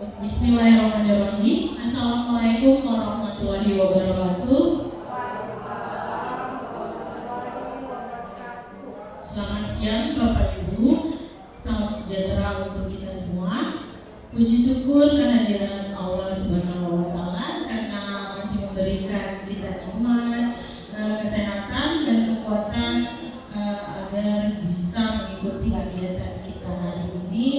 Bismillahirrahmanirrahim. Assalamualaikum warahmatullahi wabarakatuh. Selamat siang Bapak Ibu. Salam sejahtera untuk kita semua. Puji syukur kehadiran Allah Subhanahu wa taala karena masih memberikan kita nikmat, kesehatan dan kekuatan agar bisa mengikuti kegiatan kita hari ini,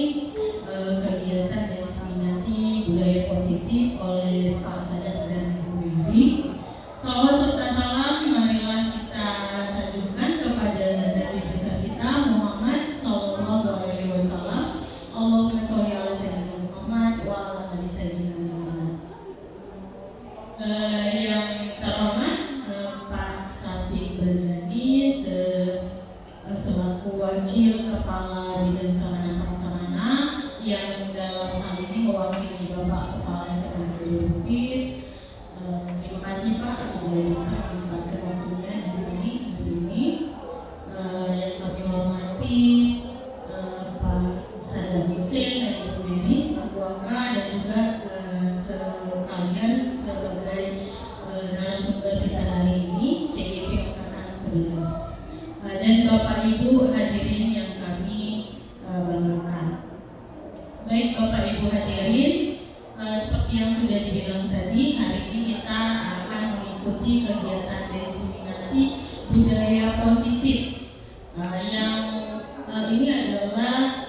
kegiatan destinasi budaya positif oleh Pak Sadam dan Bu Mary. Salawat serta salam marilah kita sanjungkan kepada Nabi besar kita Muhammad Sallallahu Alaihi Wasallam. Allahumma sholli ala sayyidina Muhammad wa ala ali sayyidina Muhammad. Yang terhormat Pak Safiq Bardani selaku Wakil Kepala Bidang Sarana Prasarana yang dalam hal ini mewakili Bapak Kepala SMA Negeri Bukit. Terima kasih Pak sudah menyempatkan waktunya di sini hari ini. Yang kami hormati Pak Sadam Hussein dan Ibu Mary selaku Waka dan juga sekalian sebagai narasumber kita hari ini CGP Angkatan 11. Dan Bapak Ibu hadirin yang kami banggakan. Baik Bapak Ibu hadirin, seperti yang sudah dibilang tadi, hari ini kita akan mengikuti kegiatan destinasi budaya positif yang ini adalah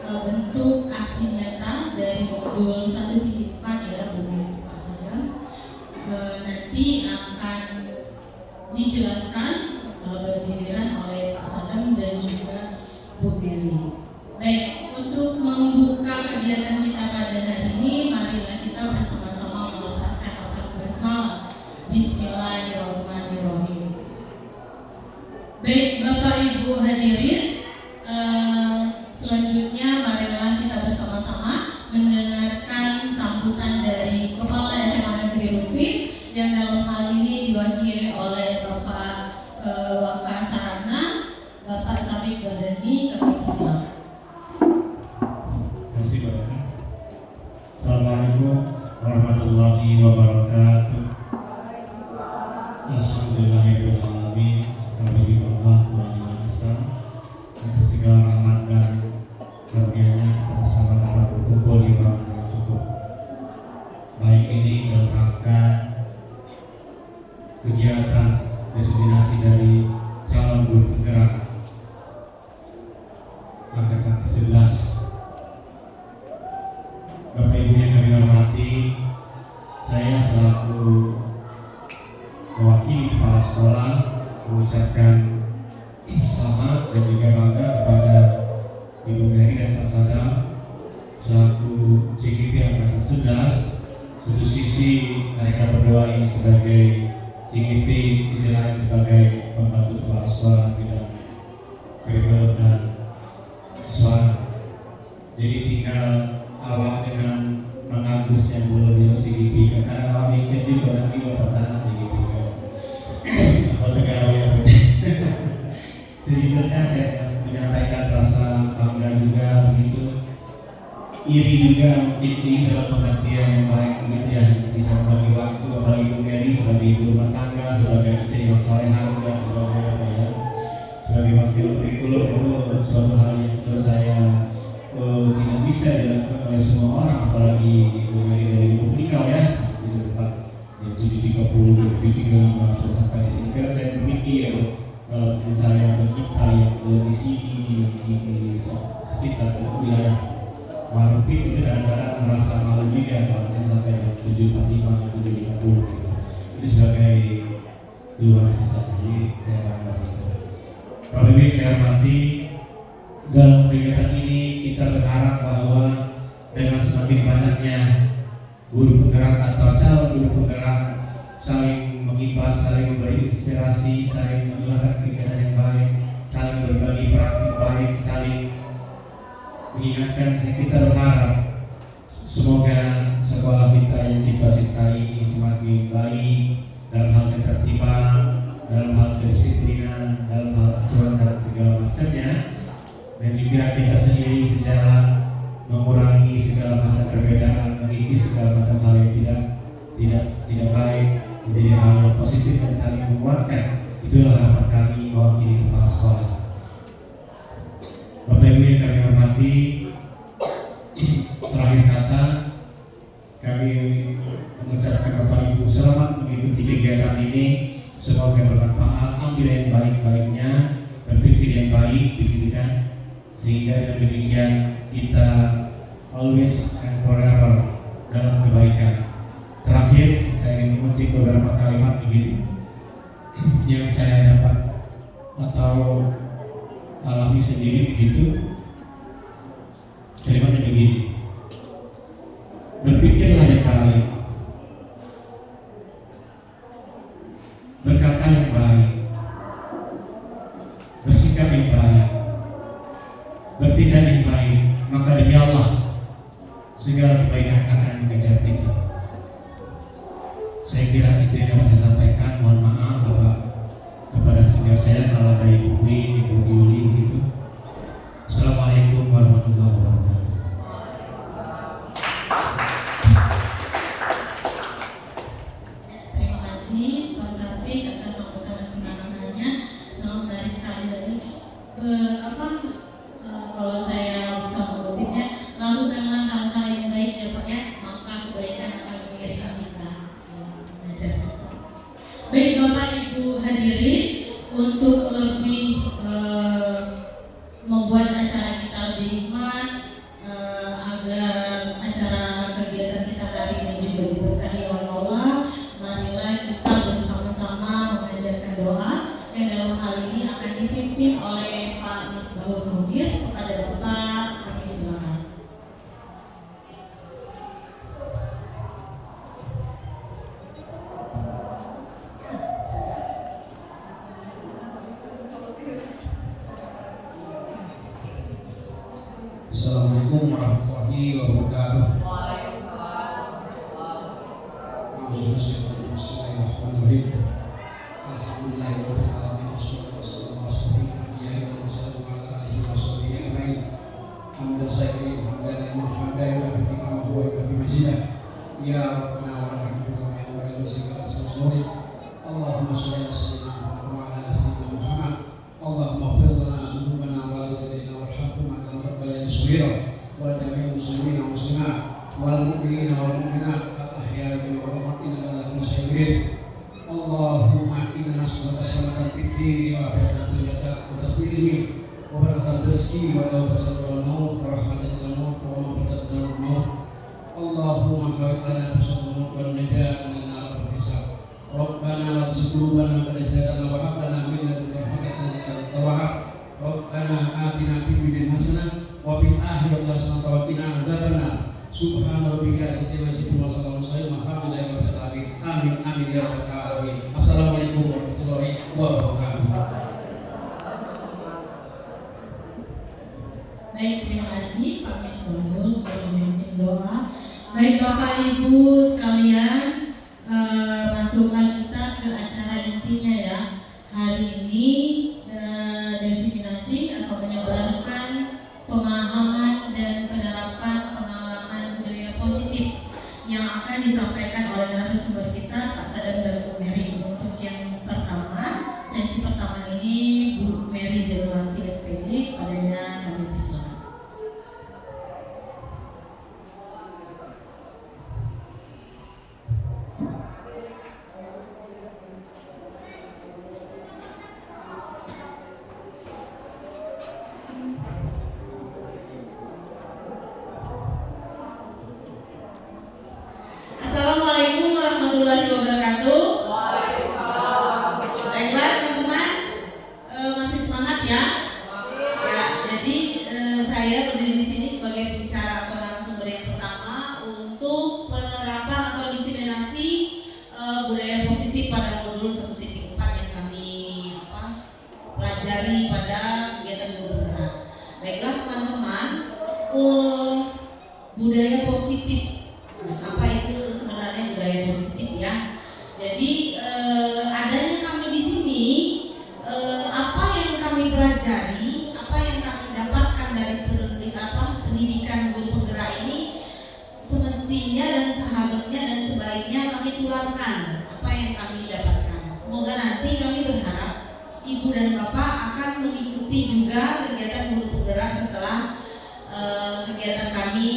bentuk aksi nyata dari modul 1.4 ya Pak Sadam. Nanti akan dijelaskan berdirian oleh Pak Sadam dan juga Bu Mary. Baik, untuk membuka kegiatan kita pada hari ini, marilah kita bersama-sama melepaskan nafas basmalah. Bismillahirrahmanirrahim. Baik, Bapak Ibu hadirin, selanjutnya marilah kita bersama-sama mendengarkan sambutan dari Kepala SMA Negeri Bukit yang dalam hal ini diwakili oleh Bapak Waka Sarana, Bapak Safiq Bardani. Kami persilakan. Terima kasih Bapak. Assalamualaikum warahmatullahi wabarakatuh. Alhamdulillahirabbil alamin. Kami Allah Maha Esa atas segala rahmat dan karunia-Nya kita bersama-sama berkumpul di ruangan yang cukup baik ini dalam rangka kegiatan destinasi dari calon guru penggerak angkatan ke-11. Bapak Ibu yang kami hormati, saya selaku mewakili kepala sekolah mengucapkan selamat dan juga bangga kepada Ibu Mary dan Pak Sadam selaku CGP angkatan 11. Satu sisi mereka berdua ini sebagai CGP, sisi lain sebagai pembantu kepala sekolah bidang kurikulum dan siswa. Jadi tinggal awak dengan mengagus yang belum CGP karena awak mikir juga nanti pertahanan CGP apa negara yang sejujurnya saya menyampaikan rasa bangga juga begitu, iri juga mungkin ini dalam pengertian yang baik begitu ya, bisa membagi waktu apalagi Ibu Mary sebagai ibu rumah tangga, sebagai istri yang salehah juga sebagai apa ya, sebagai wakil kurikulum itu suatu hal yang menurut saya tidak bisa dilakukan oleh semua orang, apalagi Ibu Mary dari Ibu Nikau ya bisa tempat di 30, di 35 sudah sampai di sini. Karena saya berpikir kalau misalnya saya atau kita yang di sini di sekitar wilayah Warupit itu kadang-kadang merasa malu juga kalau misalnya sampai 745, 750 gitu. Ini sebagai keluarga saya, jadi saya bangga itu. Bapak Ibu saya hormati, dalam kegiatan ini kita berharap bahwa dengan semakin banyaknya guru penggerak atau calon guru penggerak saling mengimbas, saling memberi inspirasi, saling melakukan kegiatan yang baik, saling berbagi praktik baik, saling mengingatkan. Kita berharap semoga sekolah kita yang kita cintai ini semakin baik dalam hal ketertiban, dalam hal kedisiplinan, dalam hal aturan dan segala macamnya, dan juga kita sendiri sejalan mengurangi segala macam perbedaan, mengikis segala macam hal yang tidak baik menjadi hal yang positif dan saling menguatkan. Itulah harapan kami mewakili kepala sekolah. Bapak Ibu yang kami hormati, terakhir kata kami mengucapkan Bapak Ibu selamat mengikuti kegiatan ini. Semoga bermanfaat, ambil yang baik-baiknya, berpikir yang baik, pikirkan, sehingga dengan demikian kita always and forever dalam kebaikan. Terakhir saya ingin mengutip beberapa kalimat begitu yang saya dapat atau alami sendiri begitu. Kalimatnya begini: berpikirlah yang baik, berkata yang baik, bersikap yang baik, bertindak yang baik, maka demi Allah segala kebaikan akan mengejar kita. Saya kira itu yang dapat saya sampaikan. Mohon maaf Bapak kepada senior saya kalau ada Ibu Win, Ibu Yuli begitu. Assalamualaikum warahmatullahi wabarakatuh. Terima kasih Pak Sapi atas sambutan kemenangannya. Sangat menarik sekali dari kalau saya bisa mengutipnya, lakukanlah hal-hal yang baik ya Pak ya, maka kebaikan akan mengiringi kita. Baik Bapak Ibu hadirin, untuk lebih membuat acara kita lebih hikmat, agar acara kegiatan kita hari ini juga diberkahi oleh Allah, marilah kita bersama-sama memanjatkan doa yang dalam hal ini akan dipimpin oleh Pak Misbahul Mudir. Kepada Bapak kami silakan. Assalamualaikum warahmatullahi wabarakatuh. Bismillahirrahmanirrahim. Alhamdulillahirabbil alamin wassalatu wassalamu ala asyrofil anbiya'i wal mursalin wa ala alihi washabihi ajmain. Hamdan sayyidin hamdan hamdan wa bihi kama huwa kabi mazidah. Ya Rabbana wa lakal hamdu kama yanbaghi li wajhika al-asma'i. Allahumma shalli ala sayyidina Muhammad wa ala ali sayyidina Muhammad. Allahumma ighfir lana dzunubana wa walidayna warhamhuma kama rabbayana shaghira. Wal jami'il muslimin wal muslimat wal mu'minina wal mu'minat al-ahya'i minhum wal amwatina ala kulli syai'in qadir. Allahumma inna nas'aluka salamatan fid din wa afiyatan fil jasad wa taqwil ilmi wa barakatan rizqi wa tawbatan wal maut wa rahmatan wal maut wa maghfiratan wal maut. Allahumma hawwin lana bisawab wa najat min nar wal hisab. Rabbana la tuzigh qulubana ba'da idh hadaytana wa hab lana min ladunka rahmatan innaka antal wahhab. Rabbana atina fid dunya hasanah wa fil akhirati hasanah wa qina azabannar. Subhana rabbika rabbil izzati amma yasifun wa salamun alhamdulillahi rabbil alamin. Amin amin ya rabbal alamin. Assalamualaikum warahmatullahi wabarakatuh. Baik, terima kasih Pak Misbahul sudah memimpin doa. Baik Bapak Ibu sekalian, masukkan kita ke acara intinya ya. Hari ini desiminasi atau menyebarkan pemahaman dan penerapan pengalaman budaya positif yang akan disampaikan oleh narasumber kita Pak Sadam dan Bu Mary. Untuk yang pertama, sesi pertama ini Bu Mary Januarti SPD, kepadanya kami persilakan. Assalamualaikum warahmatullahi wabarakatuh. Baiklah teman-teman, masih semangat ya? Ya, jadi saya berdiri di sini sebagai pembicara atau narasumber yang pertama untuk penerapan atau diseminasi budaya positif pada modul 1.4 yang kami pelajari pada kegiatan guru bergerak. Baiklah teman-teman, budaya positif. Apa itu sebenarnya budaya positif ya? Jadi adanya kami di sini, apa yang kami pelajari, apa yang kami dapatkan dari pendidikan guru penggerak ini semestinya dan seharusnya dan sebaiknya kami tularkan apa yang kami dapatkan. Semoga nanti kami berharap Ibu dan Bapak akan mengikuti juga kegiatan guru penggerak setelah kegiatan kami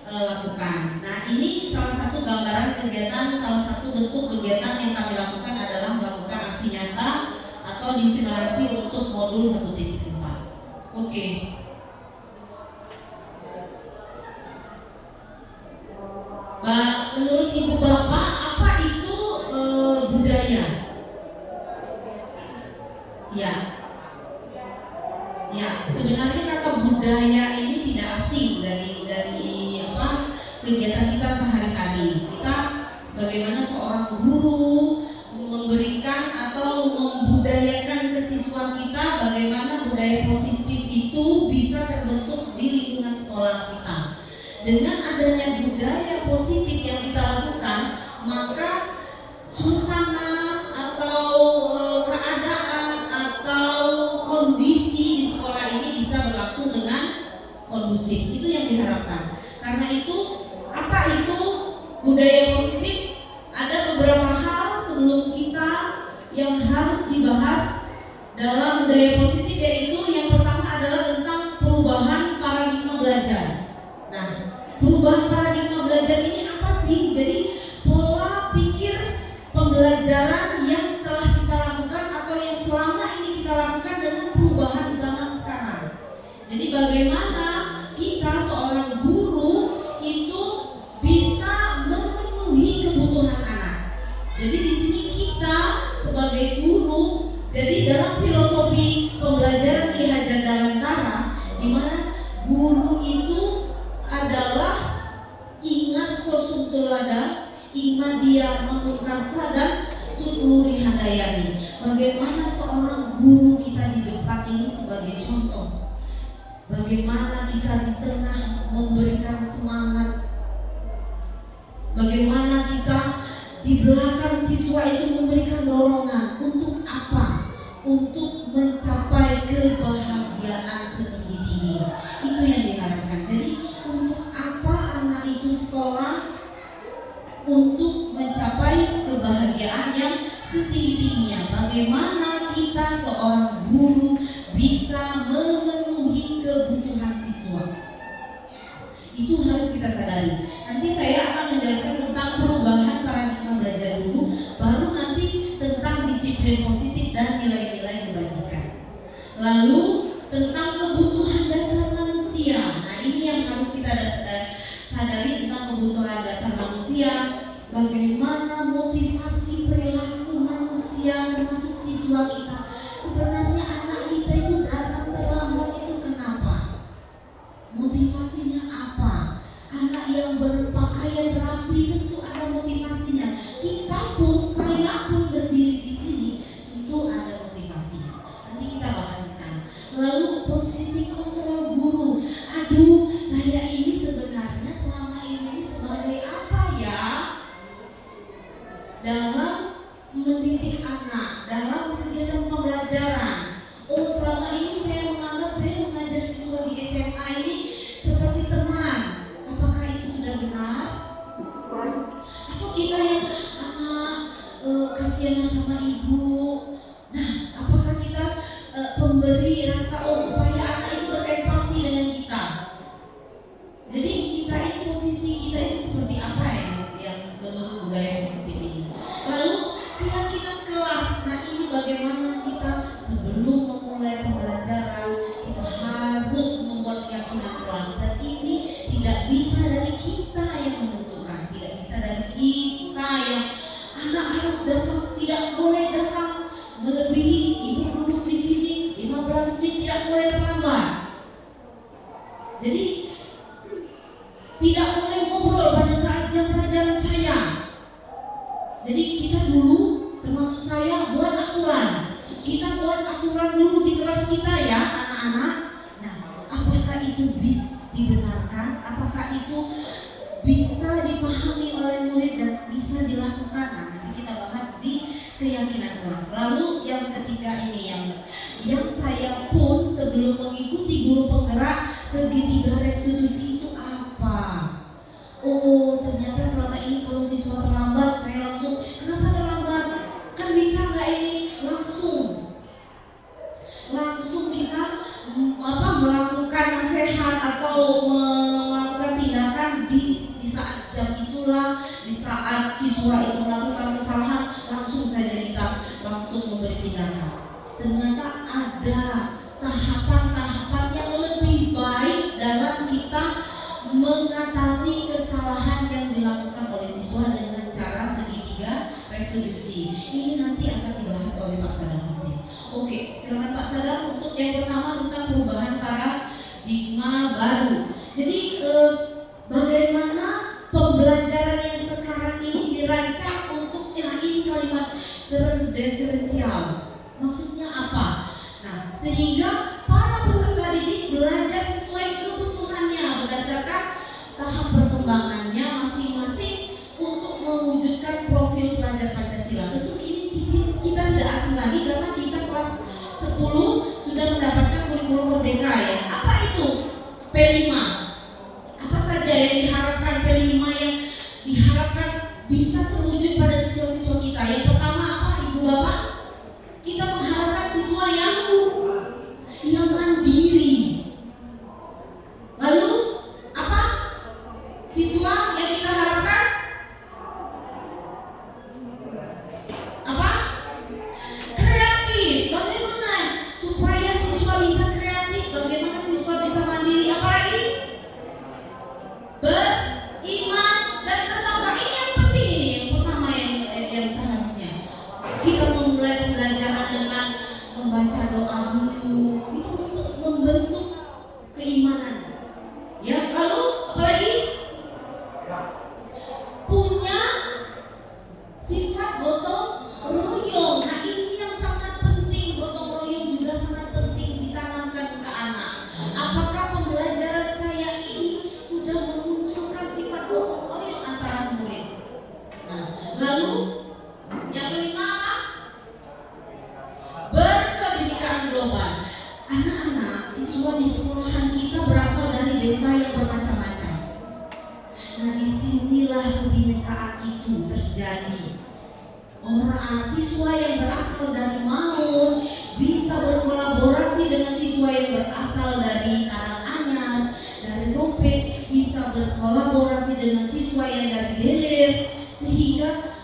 lakukan. Nah, ini salah satu gambaran kegiatan, salah satu bentuk kegiatan yang kami lakukan adalah melakukan aksi nyata atau disimulasi untuk modul 1.4. Oke. Menurut Ibu Bapak, apa itu budaya? Ya, sebenarnya kata budaya ini tidak asing dari kegiatan kita sehari-hari. Kita bagaimana seorang guru memberikan atau membudayakan ke siswa kita, bagaimana budaya positif itu bisa terbentuk di lingkungan sekolah kita. Dengan adanya budaya positif yang kita lakukan, maka suasana atau keadaan atau kondisi di sekolah ini bisa berlangsung dengan kondusif. Itu yang diharapkan. Karena itu, apa itu budaya positif? Ada beberapa hal sebelum kita yang harus dibahas dalam budaya positif, yaitu yang pertama adalah tentang perubahan paradigma belajar. Nah, perubahan paradigma belajar ini apa sih? Jadi pola pikir pembelajaran yang telah kita lakukan atau yang selama ini kita lakukan dengan perubahan zaman sekarang. Jadi bagaimana kita seorang guru itu bisa memenuhi kebutuhan anak. Jadi di sini kita sebagai guru, jadi dalam filosofi pembelajaran Ki Hajar Dewantara, di mana guru itu adalah ingat sosum tulada, imadia memurkasa dan tuturi handayani. Bagaimana seorang guru kita di depan ini sebagai contoh, bagaimana kita di tengah memberikan semangat, bagaimana kita di belakang siswa itu memberikan dorongan. Untuk apa? Untuk mencapai kebahagiaan setinggi-tingginya. Itu yang diharapkan. Jadi untuk apa anak itu sekolah? Untuk mencapai kebahagiaan yang setinggi-tingginya. Bagaimana kita seorang guru bisa memenuhi kebutuhan siswa? Itu harus kita sadari. Nanti saya akan menjelaskan tentang perubahan paradigma belajar dulu, baru nanti tentang disiplin positif dan nilai-nilai kebajikan. Lalu tentang kebutuhan dasar manusia. Nah, ini yang harus kita sadari tentang kebutuhan dasar manusia. Bagaimana motivasi perilaku manusia termasuk siswa kita. Sebenarnya anak kita itu datang terlambat itu kenapa? Motivasinya apa? Anak yang berpakaian rapi tentu ada motivasinya. Kita pun, saya pun berdiri di sini, tentu ada motivasinya. Nanti kita bahas di sana. Lalu posisi kontrol guru. Aduh, saya ini sebenarnya selama ini sebagai apa ya? Dalam mendidik anak, dalam kegiatan pembelajaran. Oh, selama ini saya menganggap saya mengajar siswa di SMA ini seperti teman. Apakah itu sudah benar? Atau kita yang kasihan sama ibu. Nah, apakah kita pemberi rasa supaya anak itu berempati dengan kita? Jadi kita ini posisi kita itu seperti apa yang menurut budaya positif ini? Lalu keyakinan kelas. Nah, ini bagaimana kita sebelum memulai pembelajaran kita harus membuat keyakinan kelas, dan ini tidak bisa dari kita yang menentukan, tidak bisa dari kita yang anak harus datang, tidak boleh datang melebihi, ibu duduk di sini 15 menit, tidak boleh terlambat. Jadi tidak boleh ngobrol pada saat jam pelajaran saya. Jadi kita dulu, termasuk saya, buat aturan. Kita buat aturan dulu di kelas kita ya, anak-anak. Nah, apakah itu bisa dibenarkan? Apakah itu bisa dipahami oleh murid dan bisa dilakukan? Nah, nanti kita bahas di keyakinan kelas. Lalu yang ketiga ini yang saya pun sebelum mengikuti guru penggerak segitiga restitusi itu apa? Oh, siswa itu melakukan kesalahan, langsung saja kita langsung memberi tindakan. Ternyata ada tahapan-tahapan yang lebih baik dalam kita mengatasi kesalahan yang dilakukan oleh siswa dengan cara segitiga restitusi. Ini nanti akan dibahas oleh Pak Sadam Husin. Oke, silakan Pak Sadam untuk yang pertama tentang perubahan paradigma baru. Jadi bagaimana pembelajaran yang sekarang ini dirancang untuk ini kalimat terdiferensial. Maksudnya apa? Nah, sehingga para peserta didik belajar sesuai kebutuhannya berdasarkan tahap perkembangannya masing-masing untuk mewujudkan profil pelajar Pancasila. Tentu ini kita tidak asing lagi karena kita kelas 10 sudah mendapatkan kurikulum merdeka ya. Apa itu? P5. Apa saja yang diharapkan P5 yang diharapkan bisa terwujud pada siswa-siswa kita? Yang pertama apa, Ibu Bapak? Kita mengharapkan siswa yang mandiri. Lalu apa? Siswa yang kita harapkan apa? Kreatif. Bagaimana supaya siswa bisa kreatif? Bagaimana siswa bisa mandiri? Apalagi beriman dan bertakwa. Ini yang penting, ini yang pertama yang seharusnya kita memulai pembelajaran dengan membaca doa dulu. Itu untuk membentuk keimanan. Ya, lalu apalagi? Punya sifat gotong royong. Nah, ini yang sangat penting. Gotong royong juga sangat penting ditanamkan ke anak. Apakah pembelajaran saya ini sudah memunculkan sifat gotong royong antara murid? Nah, lalu yang kelima apa? Berkebinekaan global. Anak-anak siswa di sekolahan kita berasal dari desa yang bermacam-macam. Nah, disinilah kebinekaan itu terjadi. Orang siswa yang berasal dari Maun bisa berkolaborasi dengan siswa yang berasal dari Karanganyar, dari Rope, bisa berkolaborasi dengan siswa yang dari Delir, sehingga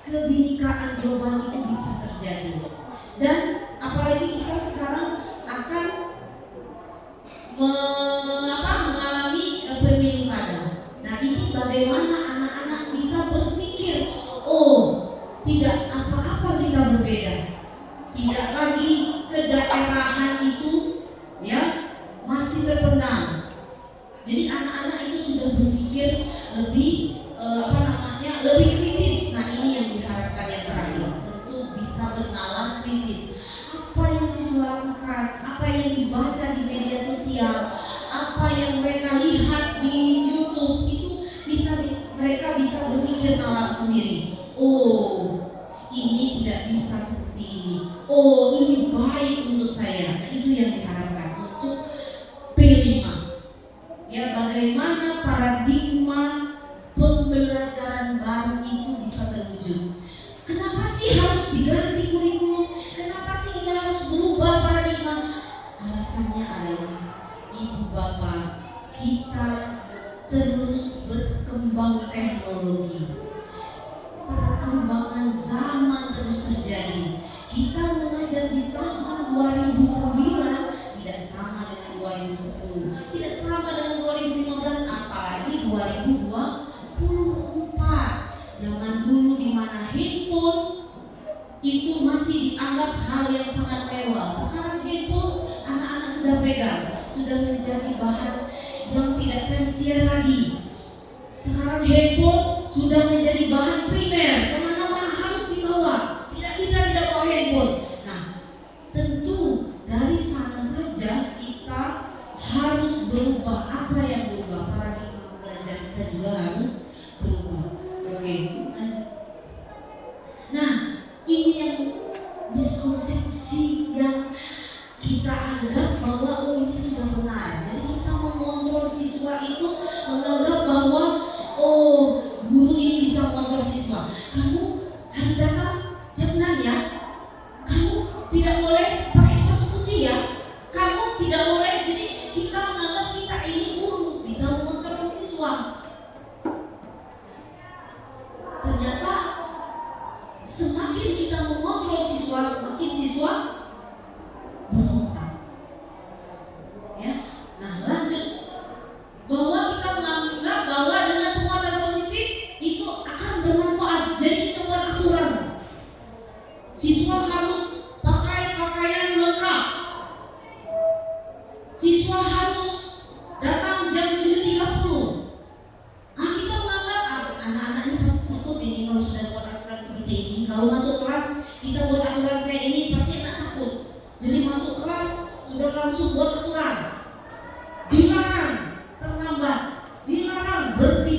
kebinekaan global itu bisa terjadi. Dan apalagi kita sekarang akan mengalami pemilu kada. Nah, ini bagaimana anak-anak bisa berpikir, oh, tidak apa-apa kita berbeda. Tidak lagi kedaerahan itu ya masih terpendam. Jadi anak-anak itu sudah berpikir lebih lebih kritis. Nah, ini yang diharapkan yang terakhir. Tentu bisa bernalar kritis. Apa yang siswa lakukan, apa yang dibaca di media sosial, apa yang mereka lihat di YouTube, itu mereka bisa berpikir nalar sendiri. Oh, ini tidak bisa seperti ini. Oh, ini baik untuk saya. Nah, itu yang diharapkan untuk P5. Ya, bagaimana paradigma pembelajaran baru itu bisa terwujud. Kenapa sih harus diganti kurikulum? Kenapa sih kita harus berubah paradigma? Alasannya adalah, Ibu Bapak, kita terus berkembang teknologi. Perkembangan zaman terus terjadi. Kita mengajar di tahun 2009 tidak sama dengan 2010, tidak sama dengan 2015, apalagi 2024. Zaman dulu di mana handphone itu masih dianggap hal yang sangat mewah. Sekarang handphone anak-anak sudah pegang, sudah menjadi bahan yang tidak tersier lagi. Sekarang handphone sudah menjadi bahan primer, kemana-mana harus dibawa, tidak bisa tidak bawa handphone. Nah, tentu dari sana saja kita harus berubah. Apa yang berubah? Paradigma belajar kita juga harus berubah. Oke, lanjut. Nah, ini yang miskonsepsi yang kita anggap bahwa oh, ini sudah benar. Jadi kita mengontrol siswa itu menganggap bahwa oh, guru ini bisa mengontrol siswa. Kamu harus datang jam 6 ya. Kamu tidak boleh pakai sepatu putih ya. Kamu tidak boleh. Jadi kita menganggap kita ini guru bisa mengontrol siswa. Ternyata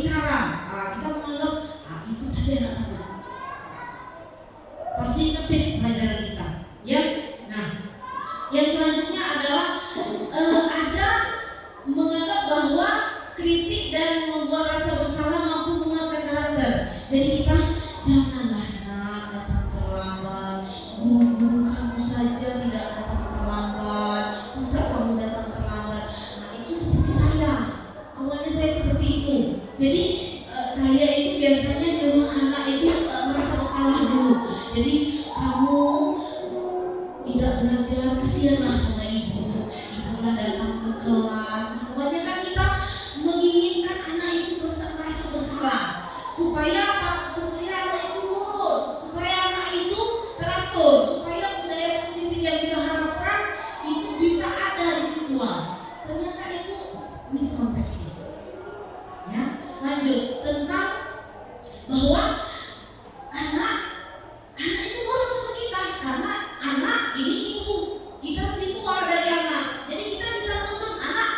berbicara, kita menganggap itu pasti anak takut, pasti tertib pelajaran kita, ya. Nah, yang selanjutnya adalah ada menganggap bahwa kritik dan membuat rasa bersalah mampu menguatkan karakter. Jadi kita janganlah nak datang terlambat, guru-guru kamu saja tidak datang terlambat, masa kamu datang terlambat. Nah, itu seperti saya, awalnya saya seperti itu. Jadi saya itu biasanya nyuruh anak itu merasa bersalah dulu. Jadi kamu tidak belajar, kesianlah sama ibu, ibulah datang ke kelas. Nah, kebanyakan kita menginginkan anak itu merasa bersalah supaya apa? Supaya anak itu nurut, supaya anak itu teratur, supaya budaya positif yang kita harapkan itu bisa ada di siswa. Ternyata itu miskonsepsi. Ya, lanjut tentang bahwa anak itu nurut sama kita karena anak ini ibu, kita lebih tua dari anak, jadi kita bisa menuntut anak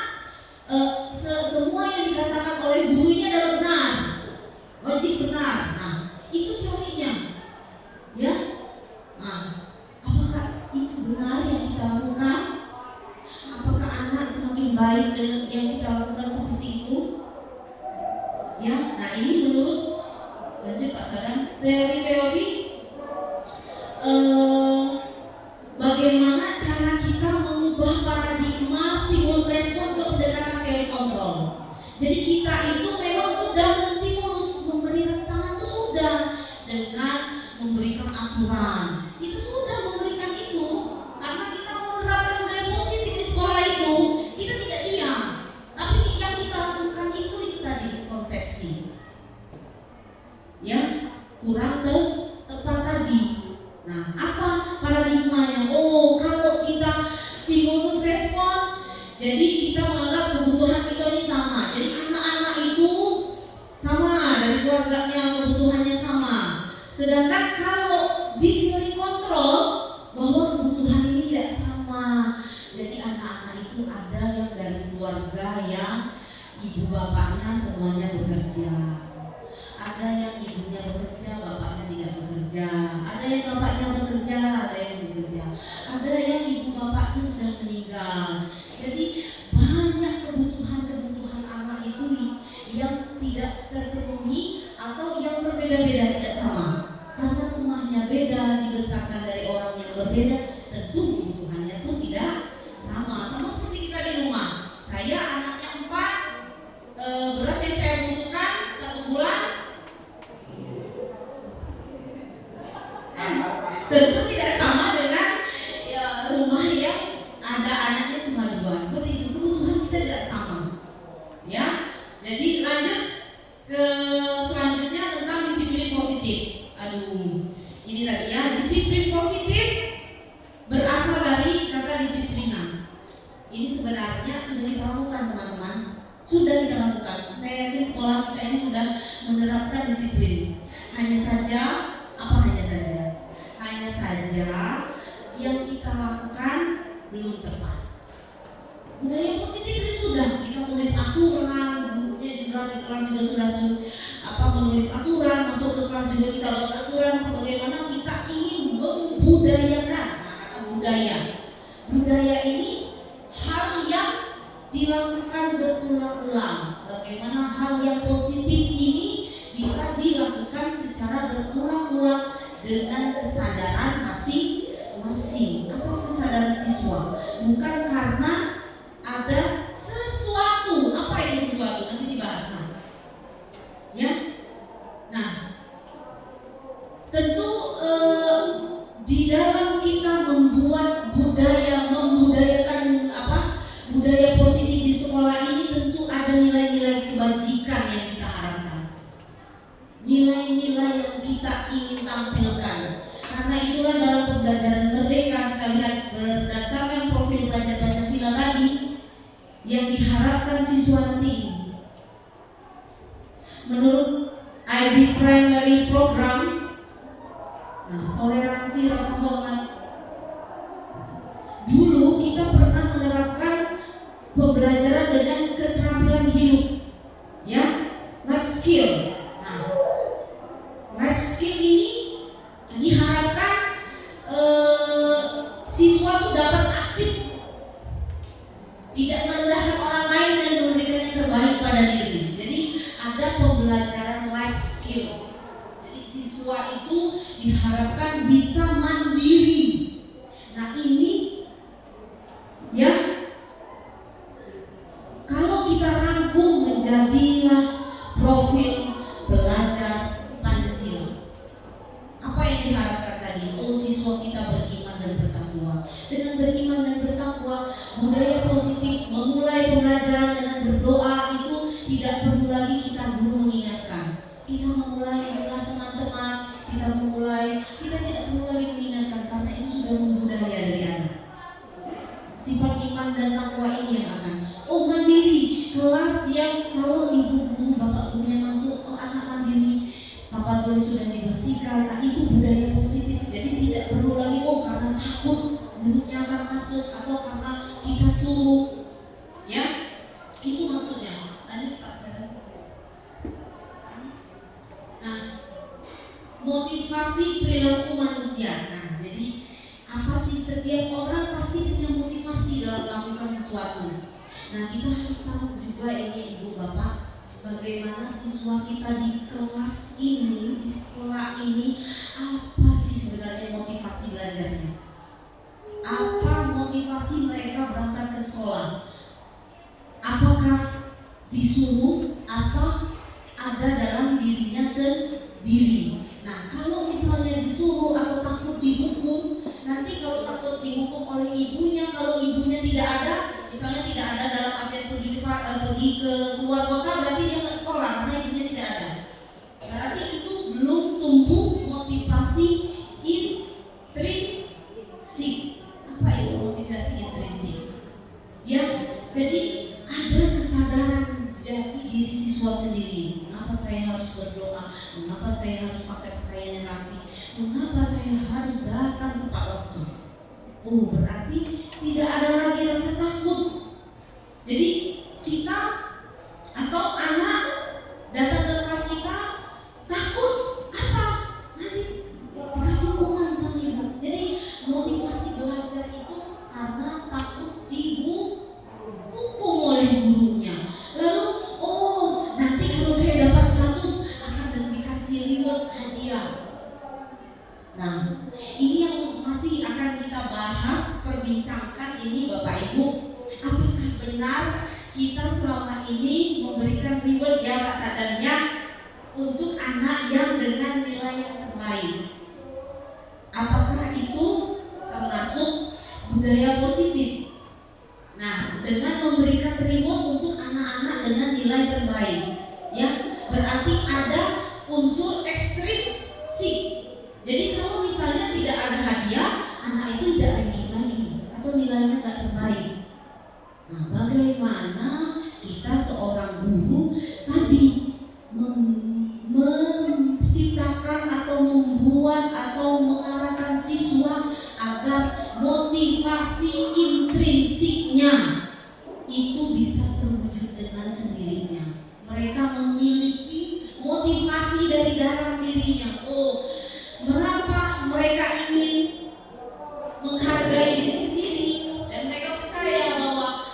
semua yang dikatakan oleh guru ini adalah benar, wajib benar. Nah, itu teorinya, ya. Nah, apakah itu benar yang kita lakukan? Apakah anak semakin baik dengan yang kita lakukan seperti itu? Ya, nah ini menurut lanjut Pak Sadam, teori-teori bagaimana cara kita mengubah paradigma stimulus respon ke pendekatan teori kontrol. Jadi kita itu memang sudah menstimulus, memberi rangsangan itu sudah dengan memberikan aturan. Itu sudah memberikan itu karena kita mau menerapkan budaya positif di sekolah itu. Kita tidak diam, tapi yang kita lakukan itu tadi miskonsepsi. Ya, kurang tepat tadi. Nah, apa paradigmanya? Oh, kalau kita stimulus respon, jadi kita menganggap kebutuhan kita ini sama. Jadi anak-anak itu sama dari keluarganya, kebutuhannya sama. Sedangkan kalau di teori kontrol bahwa kebutuhan ini tidak sama. Jadi anak-anak itu ada yang dari keluarga yang ibu bapaknya semuanya bekerja. Ada yang ibunya bekerja, bapaknya tidak bekerja. Ada yang bapaknya bekerja, ada yang bekerja. Ada yang ibu bapaknya sudah meninggal. Jadi banyak kebutuhan-kebutuhan anak itu yang tidak terpenuhi atau yang berbeda-beda, tidak sama. Karena rumahnya beda, dibesarkan dari orang yang berbeda, tentu kebutuhannya pun tidak sama. Sama seperti kita di rumah. Saya anaknya 4, beras yang saya butuhkan 1 bulan tentu tidak sama dengan rumah yang ada anaknya cuma 2. Seperti itu, kebutuhan kita tidak sama. Ya, jadi lanjut ke selanjutnya tentang disiplin positif. Aduh, ini tadi ya, disiplin positif berasal dari kata disiplinan. Ini sebenarnya sudah kita lakukan teman-teman, sudah kita lakukan. Saya yakin sekolah kita ini sudah menerapkan disiplin. Hanya saja yang kita lakukan belum tepat. Budaya positif itu sudah kita tulis aturan, gurunya juga di kelas juga sudah menulis aturan, masuk ke kelas juga kita buat aturan sebagaimana kita ingin membudayakan. Nah, kata budaya ini hal yang dilakukan berulang-ulang. Bagaimana hal yang positif ini bisa dilakukan secara berulang-ulang dengan kesadaran masing-masing atas kesadaran siswa, bukan karena ada sesuatu. Apa itu sesuatu? Nanti dibahas. Ya. Nah, tentu di dalam kita membuat membudayakan budaya positif di sekolah ini, tentu ada nilai-nilai kebajikan yang kita harapkan, nilai-nilai yang kita ingin tampilkan. Karena itulah dalam pembelajaran merdeka kita lihat berdasarkan profil belajar Pancasila tadi yang diharapkan siswa nanti. Menurut IB Primary Program, toleransi rasa hormat. Dulu kita pernah menerapkan pembelajaran dengan keterampilan hidup, ya, life skill. Nah, life skill ini diharapkan siswa itu dapat aktif, tidak merendahkan orang lain dan memberikan yang terbaik pada diri. Jadi ada pembelajaran life skill. Jadi siswa itu diharapkan bisa mandiri. Nah ini ya, kalau kita rangkum menjadilah profil belajar Pancasila. Apa yang diharapkan tadi? Oh, siswa kita beriman dan bertakwa. Dengan beriman dan bertakwa, budaya positif memulai pembelajaran dengan berdoa itu tidak perlu lagi kita guru mengingatkan. Kita memulai adalah teman-teman, kita tidak perlu lagi mengingatkan karena itu sudah membudaya dari anak. Sifat iman dan takwa ini yang akan mandiri. Kelas yang kalau ibu guru, bapak gurunya masuk, anak mandiri, papan tulis sudah dibersihkan. Nah itu budaya positif. Jadi tidak perlu lagi karena takut gurunya akan masuk atau karena kita suruh. Ya, itu maksudnya. Lanjut Pak Sarah. Nah, motivasi perilaku manusia. Nah, jadi apa sih, setiap orang pasti punya motivasi dalam melakukan sesuatu. Nah, kita harus tahu juga ini ibu bapak, bagaimana siswa kita di kelas ini, di sekolah ini, apa sih sebenarnya motivasi belajarnya? Apa motivasi mereka berangkat ke sekolah? Apakah disuruh? Apa ada dalam dirinya sendiri? Nah, kalau misalnya disuruh atau takut dihukum, nanti kalau takut dihukum oleh ibunya, kalau ibunya tidak ada, misalnya tidak ada dalam artian pergi ke luar kota, berarti dia nggak sekolah karena ibunya tidak ada. Berarti itu belum tumbuh motivasi intrinsik. Apa itu motivasi intrinsik? Ya, jadi ada kesadaran dari diri siswa sendiri. Mengapa saya harus berdoa? Mengapa saya harus pakai pakaian yang rapi? Mengapa saya harus datang tepat waktu? Oh, berarti tidak ada lagi rasa takut. Jadi kita atau anak datang ke kelas kita takut apa? Nanti dikasih hukuman sama ibu. Jadi motivasi belajar itu karena takut dihukum oleh gurunya. Lalu nanti kalau saya dapat 100 akan dikasih reward hadiah. Nah, ini yang masih akan kita bahas, perbincangkan ini Bapak Ibu. Apakah benar kita selama ini memberikan reward ya Pak Sadarnya untuk anak yang dengan nilai yang terbaik? Apakah itu termasuk budaya positif? Nah, dengan memberikan reward untuk anak-anak dengan nilai terbaik, ya berarti ada unsur ekstrinsik. Jadi kalau misalnya tidak ada hadiah, anak itu tidak ranking lagi atau nilainya tidak terbaik. Nah, bagaimana kita seorang guru tadi menciptakan atau membuat atau mengarahkan siswa agar motivasi intrinsiknya itu bisa terwujud dengan sendirinya. Mereka memiliki motivasi dari dalam dirinya. Mengapa mereka ingin menghargai diri sendiri dan mereka percaya bahwa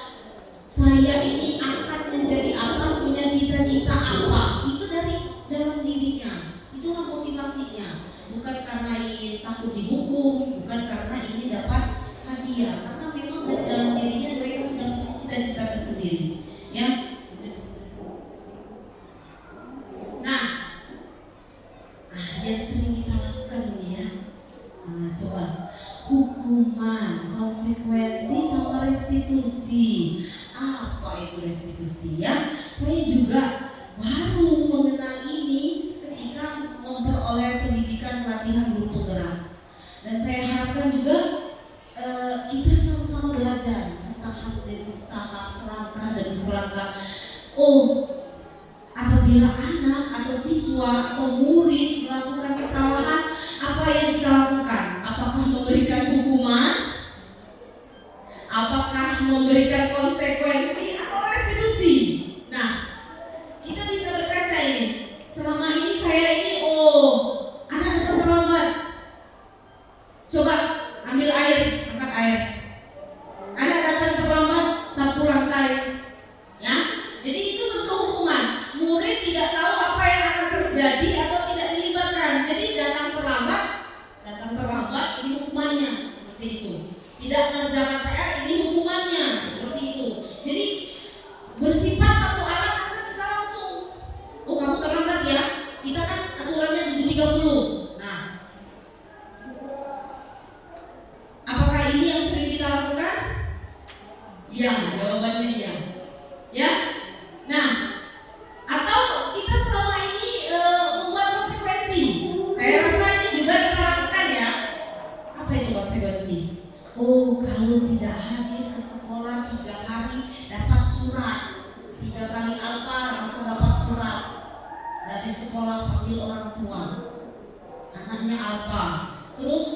saya ini akan menjadi apa, punya cita-cita apa, itu dari dalam dirinya. Itulah motivasinya, bukan karena ingin takut dihukum, bukan karena ingin dapat hadiah, karena memang dari dalam dirinya mereka sudah punya cita-cita tersendiri, ya. Nah, yang sering kita lakukan ini ya, coba hukuman, konsekuensi sama restitusi. Apa itu restitusi ya? Saya juga baru mengenal ini ketika memperoleh pendidikan pelatihan guru penggerak. Dan saya harapkan juga kita sama-sama belajar setahap demi setahap, selangkah demi selangkah. Apabila anak atau siswa atau murid melakukan kesalahan, apa yang kita lakukan? Apakah memberikan hukuman? Apakah memberikan konsekuensi atau restitusi? Nah, kita bisa berkaca ini. di sekolah panggil orang tua, anaknya apa, terus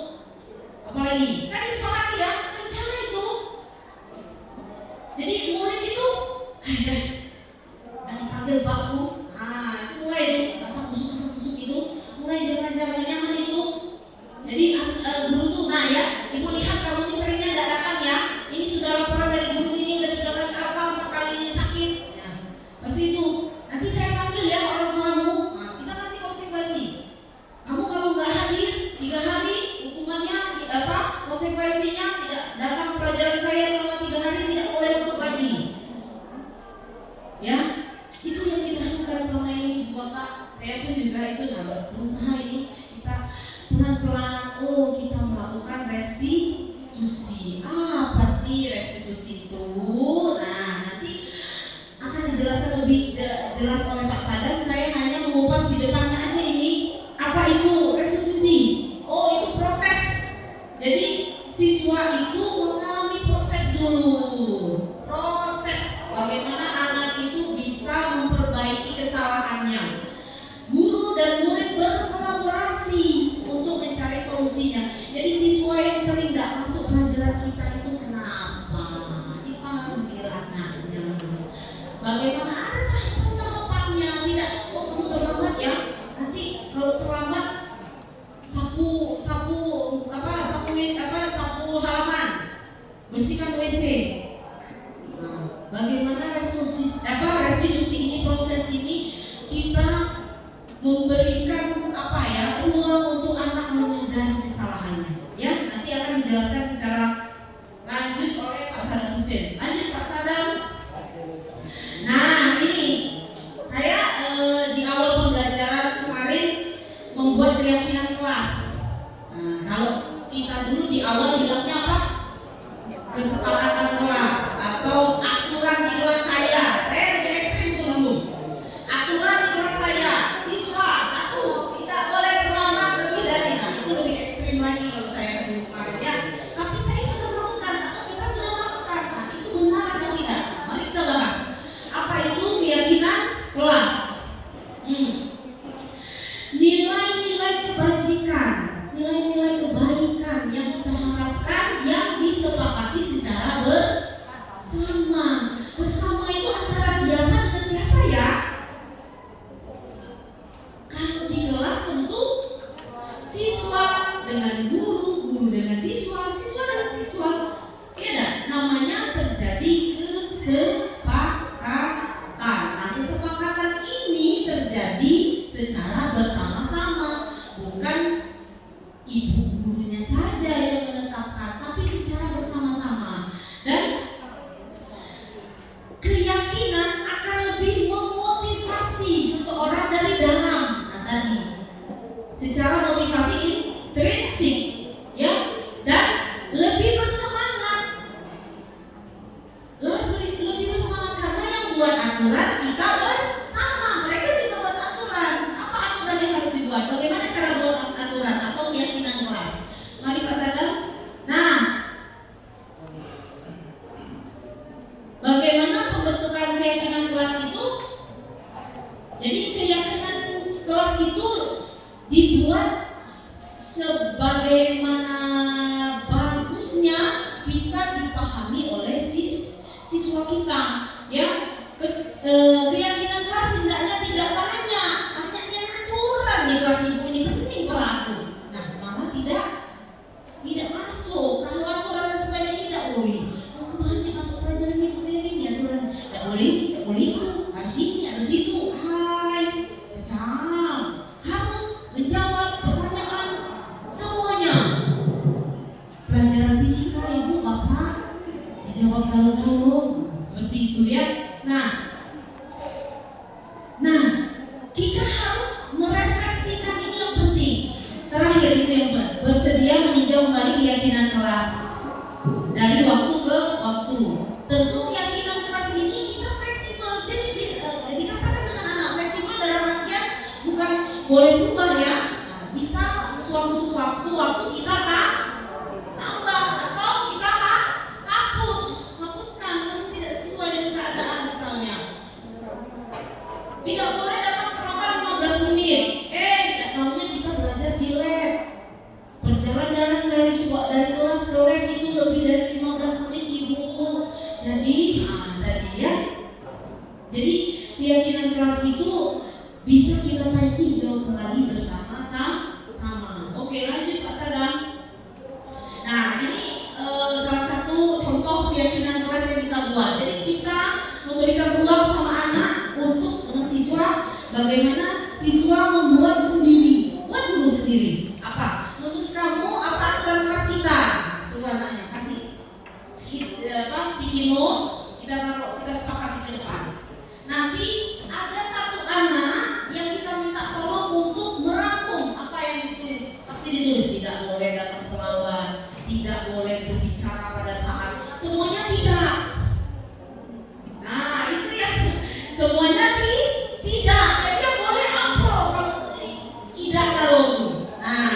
apalagi kan disepakati ya rencana itu. Jadi murid itu dan dipanggil bakku, itu mulai itu kasar kusuk itu, mulai dengan jaga nyaman itu. Jadi guru tuh, nah ya ibu lihat kamu ini seringnya tidak datang ya, ini sudah laporan dari guru ini udah 3 kali apa 4 kali sakit ya. Pasti itu nanti saya panggil ya orang tuamu, kita kasih konsekuensi. Kamu kalau nggak hadir 3 hari hukumannya konsekuensinya tidak datang pelajaran saya selama 3 hari, tidak boleh masuk lagi ya. Itu yang kita lakukan selama ini Bapak. Saya pun juga itu berusaha ini kita pelan-pelan. Kita melakukan restitusi. Apa sih restitusi itu? Nah, nanti akan dijelaskan lebih jelas oleh Pak Sadam. Saya hanya mengupas di depannya aja ini. Apa itu restitusi? Itu proses. Jadi siswa itu mengalami proses dulu. Proses bagaimana anak itu bisa memperbaiki kesalahannya. Guru dan murid berkolaborasi untuk mencari solusinya. Jadi siswa yang sering tidak masuk pelajaran kita itu kenapa? Dipanggil anaknya. Bagaimana ada tahapan-tahapannya? Tidak, kamu terlambat ya. Nanti kalau terlambat sapu halaman, bersihkan WC. Bagaimana restitusi ini, proses ini kita memberikan ruang untuk anak menyadari kesalahannya. Ya, nanti akan dijelaskan secara lanjut oleh Pak Sadam Husin. Lanjut Pak Sadam. Nah, ini saya di awal pembelajaran kemarin membuat keyakinan kelas. Kalau kita dulu di awal bilangnya apa? Kesepakatan kelas atau aturan di kelas saya. Saya lebih ekstrim tuh dulu. Aturan di kelas saya, siswa 1 tidak boleh terlambat lebih dari. Nah, itu lebih ekstrim lagi kalau saya dulu kemarin ya. Tapi saya sudah melakukan atau kita sudah melakukan. Nah, itu benar atau tidak? Mari kita bahas. Apa itu keyakinan kelas? Nilai-nilai kebajikan, nilai-nilai kebaikan yang kita harapkan yang disepakati secara bersama. Bersama itu antara siapa dengan siapa ya? Kalau di kelas tentu siswa dengan guru, guru dengan siswa, siswa dengan siswa. Ya dah, namanya terjadi kesepakatan. Nah, kesepakatan ini terjadi secara bersama-sama, bukan ibu gurunya saja yang menetapkan, tapi secara bersama-sama. Dan keyakinan akan lebih memotivasi seseorang dari dalam. Nah, tadi secara motivasi intrinsik ya, dan lebih bersemangat. Lebih bersemangat karena yang buat aturan kita bersama. Mereka juga buat aturan. Apa aturan yang harus dibuat? Bagaimana cara buat aturan atau keyakinan kelas? Mari Pak Sadam. Nah, bagaimana pembentukan keyakinan kelas itu? Jadi keyakinan kelas itu dibuat sebagaimana bagusnya bisa dipahami oleh siswa kita. Ya, keyakinan kelas hendaknya tidak banyak, banyaknya aturan di kelas ibu ini penting pelaku. Nah, malah tidak masuk. Kalau aturan sepeda ini tidak boleh. Kalau banyak masuk pelajaran ibu ini aturan tidak boleh itu, harus ini, harus itu. Hai, cacam, harus menjawab pertanyaan semuanya. Pelajaran fisika ibu bapak dijawab kalau seperti itu ya. Nah, kita harus merefleksikan ini yang penting. Terakhir itu yang bersedia meninjau kembali keyakinan kelas dari waktu ke waktu. Tentu keyakinan kelas ini kita fleksibel. Jadi dikatakan dengan anak fleksibel dalam artian bukan boleh berubah ya. Nah, bisa waktu kita tambah atau kita hapuskan kalau tidak sesuai dengan keadaan misalnya. Tidak boleh datang terlambat 15 15 menit. Nggak taunya kita belajar di lab. Perjalanan dari kelas ke lab itu lebih dari 15 menit Ibu. Jadi, tadi ya. Jadi keyakinan kelas itu bisa kita tinjau kembali bersama-sama. Oke, lanjut Pak Sadam. Nah, ini salah satu contoh keyakinan kelas yang kita buat. Jadi kita memberikan ruang sama anak untuk dengan siswa, bagaimana siswa membuat sendiri, buat dulu sendiri. Apa? Menurut kamu apa aturan kelas kita? Suruh anaknya kasih sticky note, kita taruh, kita sepakati ke depan. Nanti ada satu anak yang kita minta tolong untuk merangkum apa yang ditulis. Pasti ditulis tidak boleh datang terlambat, tidak boleh berbicara pada saat, semuanya tidak. Nah itu ya, semuanya tidak. Jadi yang boleh apa kalau tidak kalau itu. Nah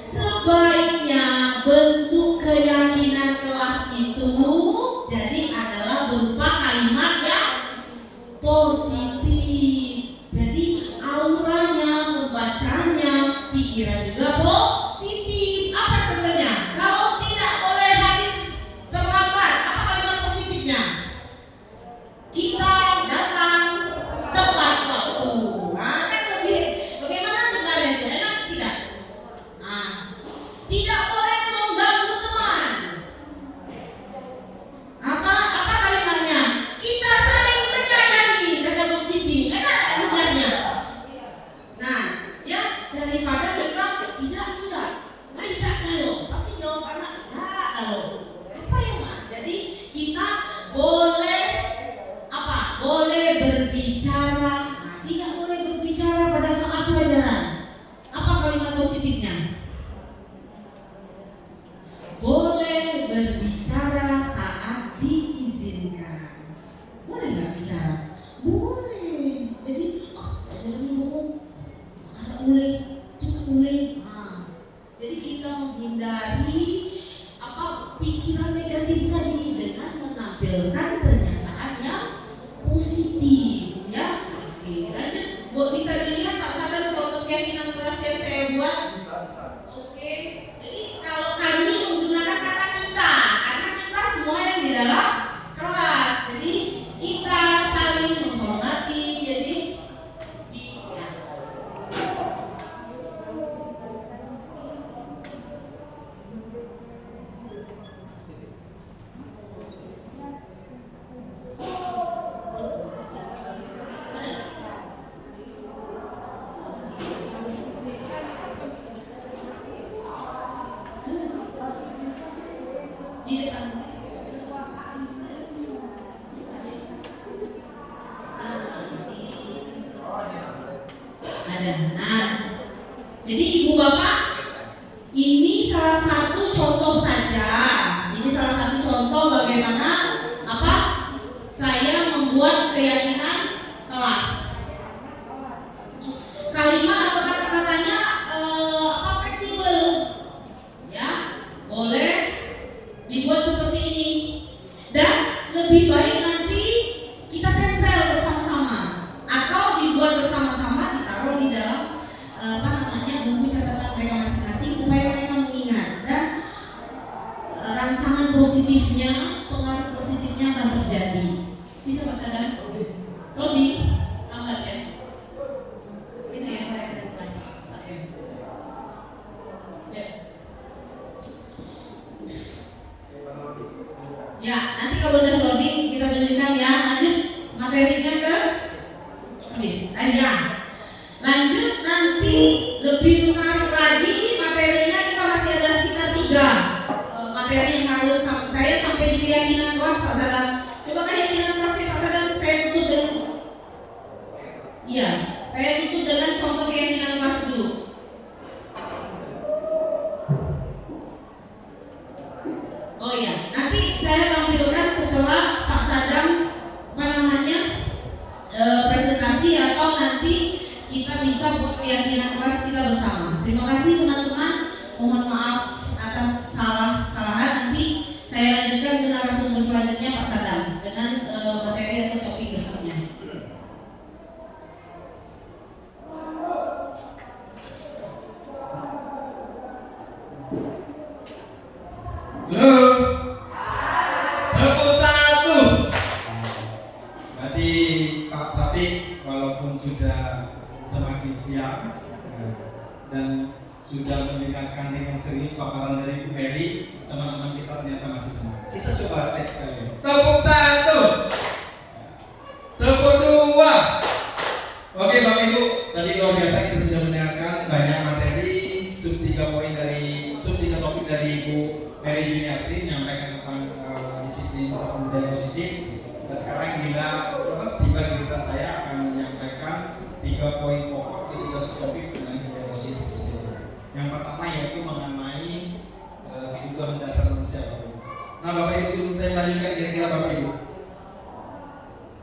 sebaiknya bentuk keyakinan kelas itu jadi adalah berupa kalimat yang positif. Jadi auranya, membacanya, pikiran juga positif. Apa contohnya? Kalau tidak boleh hadir terlambat, apa kalimat positifnya? Kita datang tepat waktu. Nah, kan lebih bagaimana dengarnya itu? Enak tidak? Nah, tidak boleh mengganggu teman. Apa kalimatnya? Kita saling menyayangi, kata positif. Enak tak dengarnya? Nah, ya daripada kita tidak. Nah, tidak kalau pasti jawab anak tidak kalau. Apa ya Mak? Jadi kita boleh apa? Boleh berbicara. Nah, tidak boleh berbicara pada saat pelajaran. Apa kalimat positifnya? Boleh berbicara saat diizinkan. Boleh nggak bicara? Boleh. Jadi, pelajaran ini dulu. Anak boleh, cuma boleh. Nah, jadi kita menghindari pikiran negatif tadi dengan menampilkan pernyataan yang positif, ya. Oke, lanjut. Bisa dilihat Pak Sadam contoh keyakinan kelas yang saya buat. Oke, jadi kalau kami menggunakan kata kita, karena kita semua yang di dalam kelas, jadi kita saling menghormati. Jadi di depan ada. Nah, jadi Ibu Bapak, ini salah satu contoh saja. Ini salah satu contoh bagaimana saya membuat keyakinan kelas. Kalimat atau kata-katanya fleksibel, ya, boleh dibuat seperti ini. Dan lebih baik nanti kita tempel bersama-sama atau dibuat bersama-sama, ditaruh di dalam buku catatan mereka masing-masing supaya mereka mengingat dan rangsangan positifnya, pengaruh positifnya akan terjadi. Bisa Pak Sadam? Rodi, lambat ya. Ini ya Pak yang kelas saya. Ya, nanti kalau udah loading kita tunjukkan ya. Lanjut materinya ke habis. Ya. Lanjut nanti lebih menarik lagi materinya, kita masih ada sekitar 3 materi yang harus saya sampai di keyakinan kelas Pak Sadam. Coba keyakinan kelasnya Pak Sadam saya tutup dengan saya tutup dengan contoh keyakinan kelas dulu. Oh iya, nanti saya tampilkan setelah Pak Sadam presentasi atau nanti kita bisa buat keyakinan kelas kita bersama. Terima kasih teman-teman. Mohon maaf atas salah-salahan. Nanti saya lanjutkan ke narasumber selanjutnya Pak Sadam dengan materi atau topik berikutnya. walaupun sudah semakin siang dan sudah mendengarkan dengan serius paparan dari Bu Mary, teman-teman kita ternyata masih semangat. Kita coba cek sekali. Tepuk 1, tepuk 2. Oke Bapak Ibu, tadi luar biasa kita sudah mendengarkan banyak materi sub 3 topik dari Ibu Mary Juniarti menyampaikan tentang disiplin atau budaya positif. Dan sekarang tiba giliran saya akan menyampaikan 3 poin pokok atau 3 subtopik mengenai budaya positif seperti itu. Yang pertama yaitu mengenai kebutuhan dasar manusia Bapak Ibu. Nah Bapak Ibu, sebelum saya melanjutkan, kira-kira Bapak Ibu,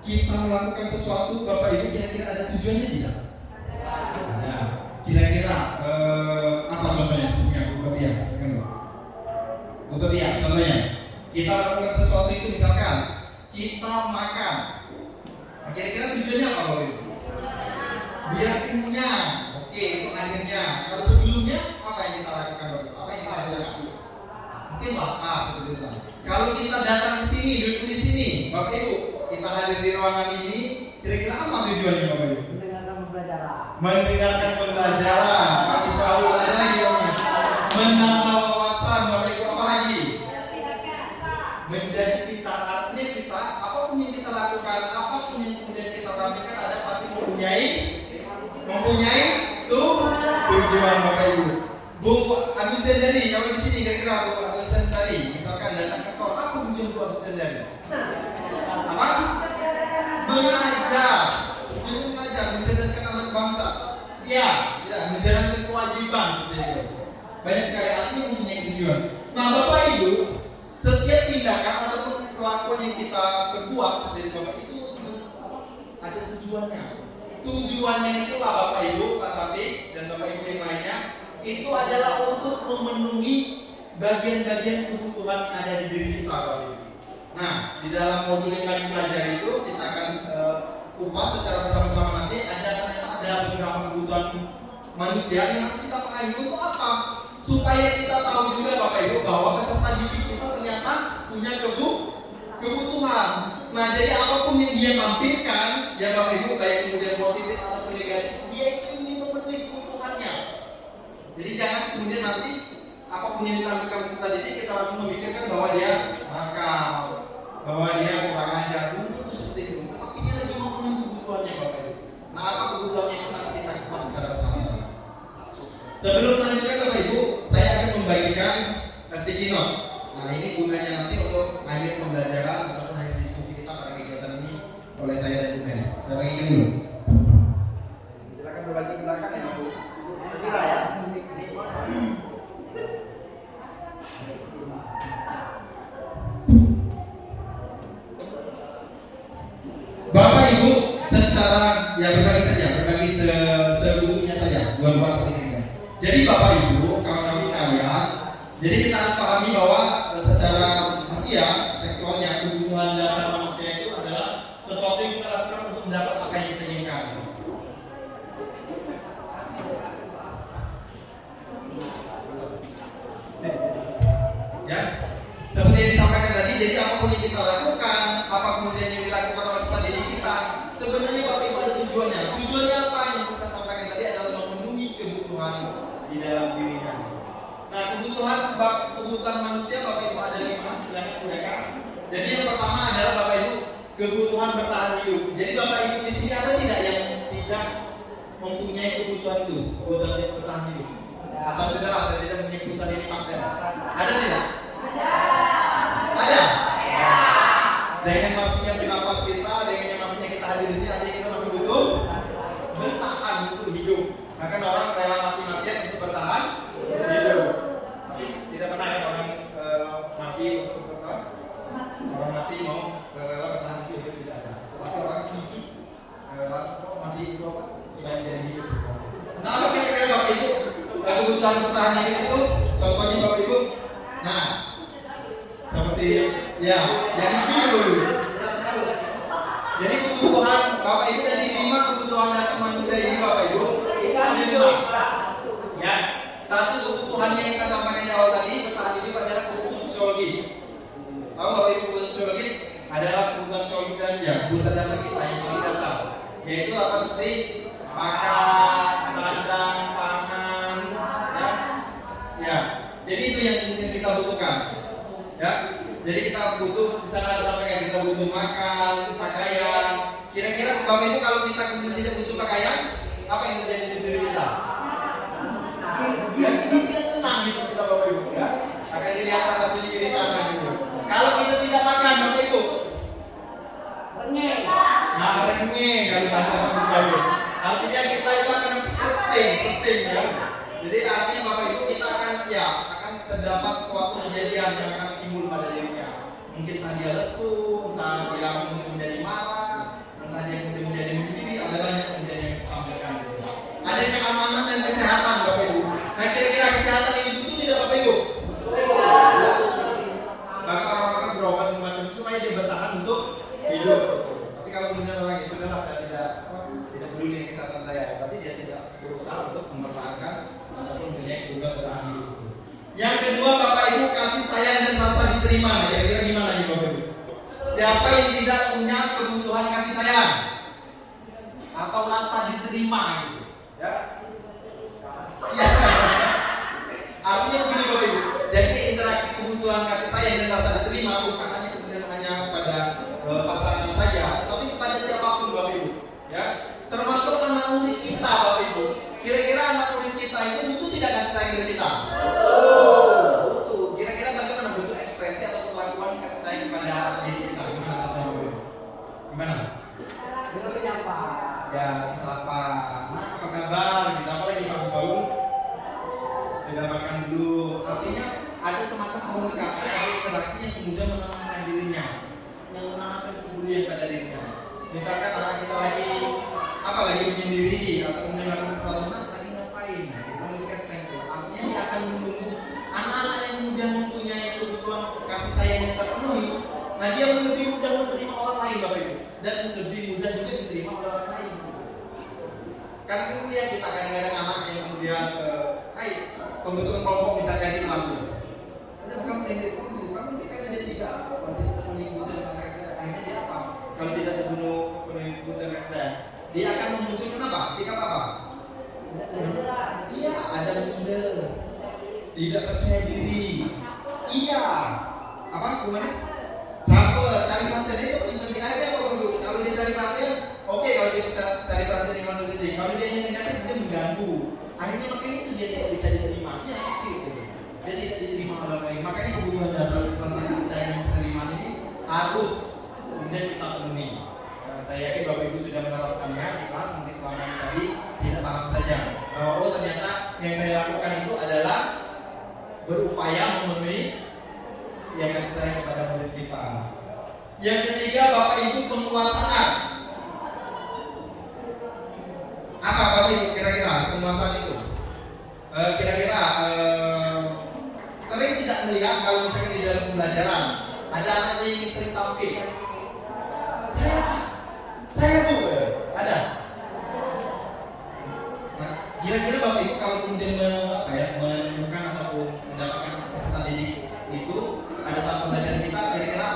kita melakukan sesuatu Bapak Ibu kira-kira ada tujuannya tidak? Ada. Kira-kira apa contohnya? Sepertinya Bu Babia, Bu Babia, contohnya kita melakukan sesuatu itu, misalkan kita makan. Nah, kira-kira tujuannya apa Bapak Ibu? Biar kenyang. Oke, itu akhirnya. Kalau sebelumnya apa yang kita lakukan Bapak Ibu? Apa yang kita rasakan? Mungkin lapar seperti itu. Kalau kita datang ke sini, duduk di sini, Bapak Ibu, kita hadir di ruangan ini, kira-kira apa tujuannya Bapak Ibu? Mendengarkan pembelajaran. Pak Ismail, ada lagi Bapak? Menambah wawasan Bapak Ibu, apa lagi? Menjadi pintar. Artinya kita, apapun yang kita lakukan, apapun yang kemudian kita tampilkan, ada pasti mempunyai tujuan Bapak Ibu. Bu Agustin dari, kalau di sini kira-kira Bu Agustin dari, misalkan datang ke sekolah, apa tujuan Bu Agustin dari? Apa? Mengajar, mencerdaskan anak bangsa. Ya, menjalankan kewajiban seperti itu. Banyak sekali artinya mempunyai tujuan. Nah, Bapak Ibu, setiap tindakan ataupun kelakuan yang kita berbuat seperti itu, Bapak itu ada tujuannya. Tujuannya itulah Bapak Ibu, Pak Sapi dan Bapak Ibu yang lainnya, itu adalah untuk memenuhi bagian-bagian kebutuhan yang ada di diri kita, Bapak Ibu. Nah, di dalam modul yang kami pelajari itu kita akan kupas secara bersama-sama nanti. Ternyata ada beberapa kebutuhan manusia yang harus kita pahami itu apa? Supaya kita tahu juga Bapak Ibu bahwa peserta didik kita ternyata punya kebutuhan. Nah, jadi apapun yang dia tampilkan, ya Bapak Ibu, baik kemudian positif ataupun negatif, dia itu ingin memenuhi kebutuhannya. Jadi jangan kemudian nanti apapun yang ditampilkan peserta didik kita langsung memikirkan bahwa dia nakal, bahwa dia kurang ajar. Belum tentu seperti itu, tetapi dia lagi memenuhi kebutuhannya Bapak Ibu. Nah, apa kebutuhannya itu nanti kita kupas secara bersama-sama. Sebelum melanjutkan Bapak Ibu, saya akan membagikan sticky note. Nah, ini gunanya nanti untuk akhir pembelajaran ataupun akhir diskusi kita pada kegiatan ini oleh saya dan Bu Mary. Saya bagikan dulu. Silakan berbagi ke belakang ya Bu. Kira ya. Bapak Ibu secara berbagi saja, berbagi sebutunya saja, dua-dua atau tiga. Jadi Bapak Ibu, kawan-kawan sekalian, jadi kita harus pahami bahwa secara tekstualnya kebutuhan dasar manusia itu adalah sesuatu yang kita lakukan untuk mendapat apa yang kita inginkan. Ya, seperti yang disampaikan tadi, jadi apapun yang kita lakukan, apa kemudian yang dilakukan oleh peserta didik kita, sebenarnya Bapak Ibu ada tujuannya. Tujuannya apa yang saya sampaikan tadi adalah memenuhi kebutuhan di dalam dirinya. Nah, kebutuhan manusia Bapak Ibu ada 5, silakan mereka. Jadi yang pertama adalah Bapak Ibu kebutuhan bertahan hidup. Jadi Bapak Ibu di sini ada tidak yang tidak mempunyai kebutuhan itu, kebutuhan bertahan hidup? Atau sudahlah, saya tidak mempunyai kebutuhan ini pakai. Ada tidak? Ada. Dengan masihnya bernapas kita, dengan masihnya kita hadir di sini, artinya kita masih butuh bertahan untuk hidup. Bahkan orang rela mati-matian untuk bertahan hidup. Tidak pernah kan orang mati untuk bertahan? Orang mati mau rela bertahan hidup tidak ada. Tetapi orang hidup rela mati itu apa? Supaya menjadi hidup. Nah, apa kira-kira Bapak Ibu kebutuhan bertahan hidup itu? Contohnya Bapak Ibu. Nah, seperti yang dulu. Jadi kebutuhan Bapak Ibu dari 5 kebutuhan dasar manusia ini Bapak Ibu itu ada 5. Ya, satu kebutuhannya yang saya sampaikan di awal tadi bertahan hidup adalah kebutuhan fisiologis. Tahu Bapak Ibu kebutuhan fisiologis adalah kebutuhan fisiologis dan kebutuhan dasar kita yang paling dasar, yaitu apa, seperti makan, sandang, pangan, ya. Jadi itu yang kemudian kita butuhkan, ya. Jadi kita butuh, di sana ada sampaikan kita butuh makan, pakaian. Kira-kira Bapak Ibu kalau kita kemudian tidak butuh pakaian, apa yang terjadi di diri kita? Ya, kita tidak tenang gitu kita Bapak Ibu, ya. Akan dilihat sana sini kiri kanan gitu. Kalau kita tidak makan Bapak Ibu, rengeng kalau bahasa manusia. Artinya kita itu akan pesing ya. Jadi artinya Bapak Ibu kita akan terdapat suatu kejadian yang akan timbul pada dirinya. Mungkin entah dia lesu, entah dia menjadi marah, entah dia kemudian menjadi menyendiri, ada banyak kemudian yang ditampilkan. Ada keamanan dan kesehatan Bapak Ibu. Nah kira-kira kesehatan ini butuh tidak Bapak Ibu? Butuh sekali. Maka orang-orang berobat macam itu supaya dia bertahan untuk hidup. Tapi kalau kemudian orang ya sudahlah saya tidak peduli dengan kesehatan saya, berarti dia tidak berusaha untuk mempertahankan ataupun punya kebutuhan bertahan hidup. Yang kedua Bapak Ibu, kasih sayang dan rasa diterima. Kira-kira gimana nih Bapak Ibu? Siapa yang tidak punya kebutuhan kasih sayang atau rasa diterima gitu, ya? Ya. Artinya begini Bapak Ibu. Jadi interaksi kebutuhan kasih sayang dan rasa diterima bukan hanya pada pasangan saja, tetapi kepada siapapun Bapak Ibu, ya. Termasuk anak murid kita Bapak Ibu. Kira-kira anak murid kita itu butuh tidak kasih sayang dari kita? Butuh. Kira-kira bagaimana bentuk ekspresi atau perlakuan kasih sayang kepada anak didik kita? Gimana Bapak Ibu? Gimana? Ya, disapa. Nah, apa kabar? Kita apalagi Pak Baru? Sudah makan dulu. Artinya ada semacam komunikasi, ada interaksi yang kemudian menenangkan dirinya, yang menanamkan kepedulian pada dirinya. Misalkan anak kita lagi menyendiri atau kemudian melakukan sesuatu, lagi ngapain? Komunikasi itu. Artinya dia akan menunggu anak-anak yang kemudian mempunyai kebutuhan kasih sayang yang terpenuhi. Nah dia lebih mudah menerima orang lain Bapak Ibu, dan lebih mudah juga diterima oleh orang lain. Karena kemudian kita kadang-kadang anak yang kemudian pembentukan kelompok misalkan di kelas itu. Ada kamu mungkin karena dia tidak terpenuhi kebutuhan kasih sayang. Akhirnya dia apa? Kalau tidak terpenuhi kebutuhan kasih sayang, dia akan memunculkan apa? Sikap apa? Iya, ada minder, tidak percaya diri. Iya, apa? Gimana? Campur, cari perhatian itu penting aja Bapak Ibu. Kalau dia cari perhatian, oke. Kalau dia cari perhatian dengan positif. Kalau dia yang negatif, dia mengganggu. Akhirnya makanya itu dia tidak bisa diterima. Dia sih gitu. Dia tidak diterima oleh orang lain. Makanya kebutuhan dasar rasa kasih sayang dan penerimaan ini harus kemudian kita penuhi. Saya yakin Bapak Ibu sudah menerapkannya di kelas, mungkin selama ini tadi tidak paham saja bahwa ternyata yang saya lakukan itu adalah berupaya memenuhi yang kasih sayang kepada murid kita. Yang ketiga Bapak Ibu, penguasaan. Apa Bapak Ibu kira-kira penguasaan itu? Sering tidak melihat kalau misalnya di dalam pembelajaran ada anak yang ingin sering tampil. Saya Bu, ada. Nah, kira-kira Bapak Ibu kalau kemudian menemukan ataupun mendapatkan peserta didik itu ada saat pembelajaran kita, kira-kira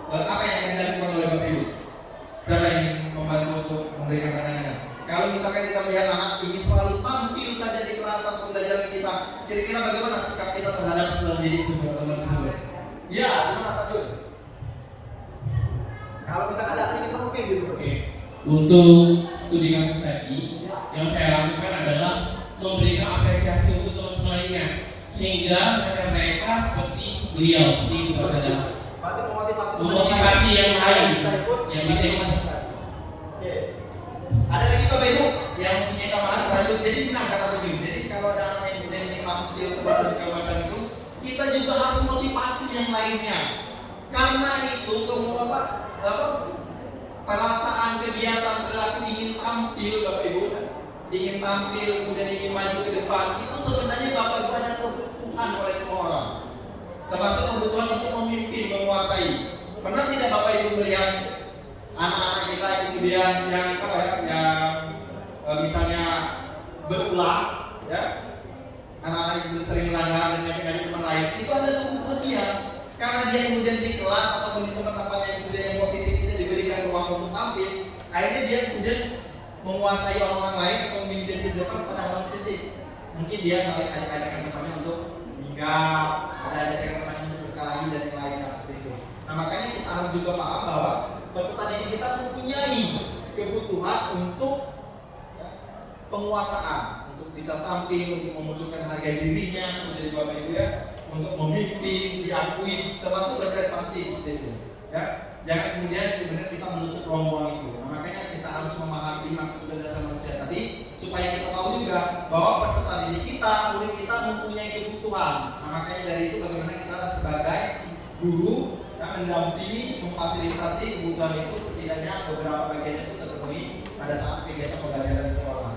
apa yang akan dilakukan oleh Bapak Ibu? Siapa yang membantu untuk memberikan pandangan? Kalau misalkan kita melihat anak ini selalu tampil saja di kelas saat pembelajaran kita, kira-kira bagaimana sikap kita terhadap peserta didik teman-teman? Ya, gimana Pak Jun? Kalau misalkan ada anak kita tampil gitu. Oke. Untuk studi kasus tadi, yang saya lakukan adalah memberikan apresiasi untuk teman-teman lainnya, sehingga mereka seperti beliau, seperti itu Pak Sadar, memotivasi yang lain yang bisa ikut. Oke. Ada lagi Bapak Ibu yang mempunyai tambahan terhadap, jadi benar kata Pak Jun. Jadi kalau ada anak yang kemudian ingin tampil terus dan segala macam itu, kita juga harus motivasi yang lainnya. Karena itu kemudian perasaan kegiatan perilaku ingin tampil Bapak Ibu, ingin tampil kemudian ingin maju ke depan, itu sebenarnya Bapak Ibu ada kebutuhan oleh semua orang, termasuk kebutuhan untuk memimpin, menguasai. Pernah tidak Bapak Ibu melihat anak-anak kita kemudian yang misalnya berulah, ya, anak-anak yang sering melanggar dan ngajak-ngajak teman lain, itu ada kebutuhan dia. Karena dia kemudian di kelas ataupun di tempat-tempat yang kemudian yang positif tidak diberikan ruang untuk tampil, akhirnya dia kemudian menguasai orang lain atau memimpin kehidupan pada hal positif. Mungkin dia saling ajak-ajakan temannya untuk hinggap, ada ajakan temannya untuk berkelahi dan yang lainnya seperti itu. Nah makanya kita harus juga paham bahwa peserta didik kita mempunyai kebutuhan untuk penguasaan, untuk bisa tampil, untuk memunculkan harga dirinya seperti itu Bapak Ibu ya, untuk memimpin, diakui, termasuk berprestasi seperti itu. Ya, jangan kemudian kita menutup ruang-ruang itu. Nah, makanya kita harus memahami kebutuhan dasar manusia tadi supaya kita tahu juga bahwa peserta didik kita, murid kita mempunyai kebutuhan. Nah, makanya dari itu bagaimana kita sebagai guru mendampingi, memfasilitasi kebutuhan itu setidaknya beberapa bagian itu terpenuhi pada saat kegiatan pembelajaran di sekolah.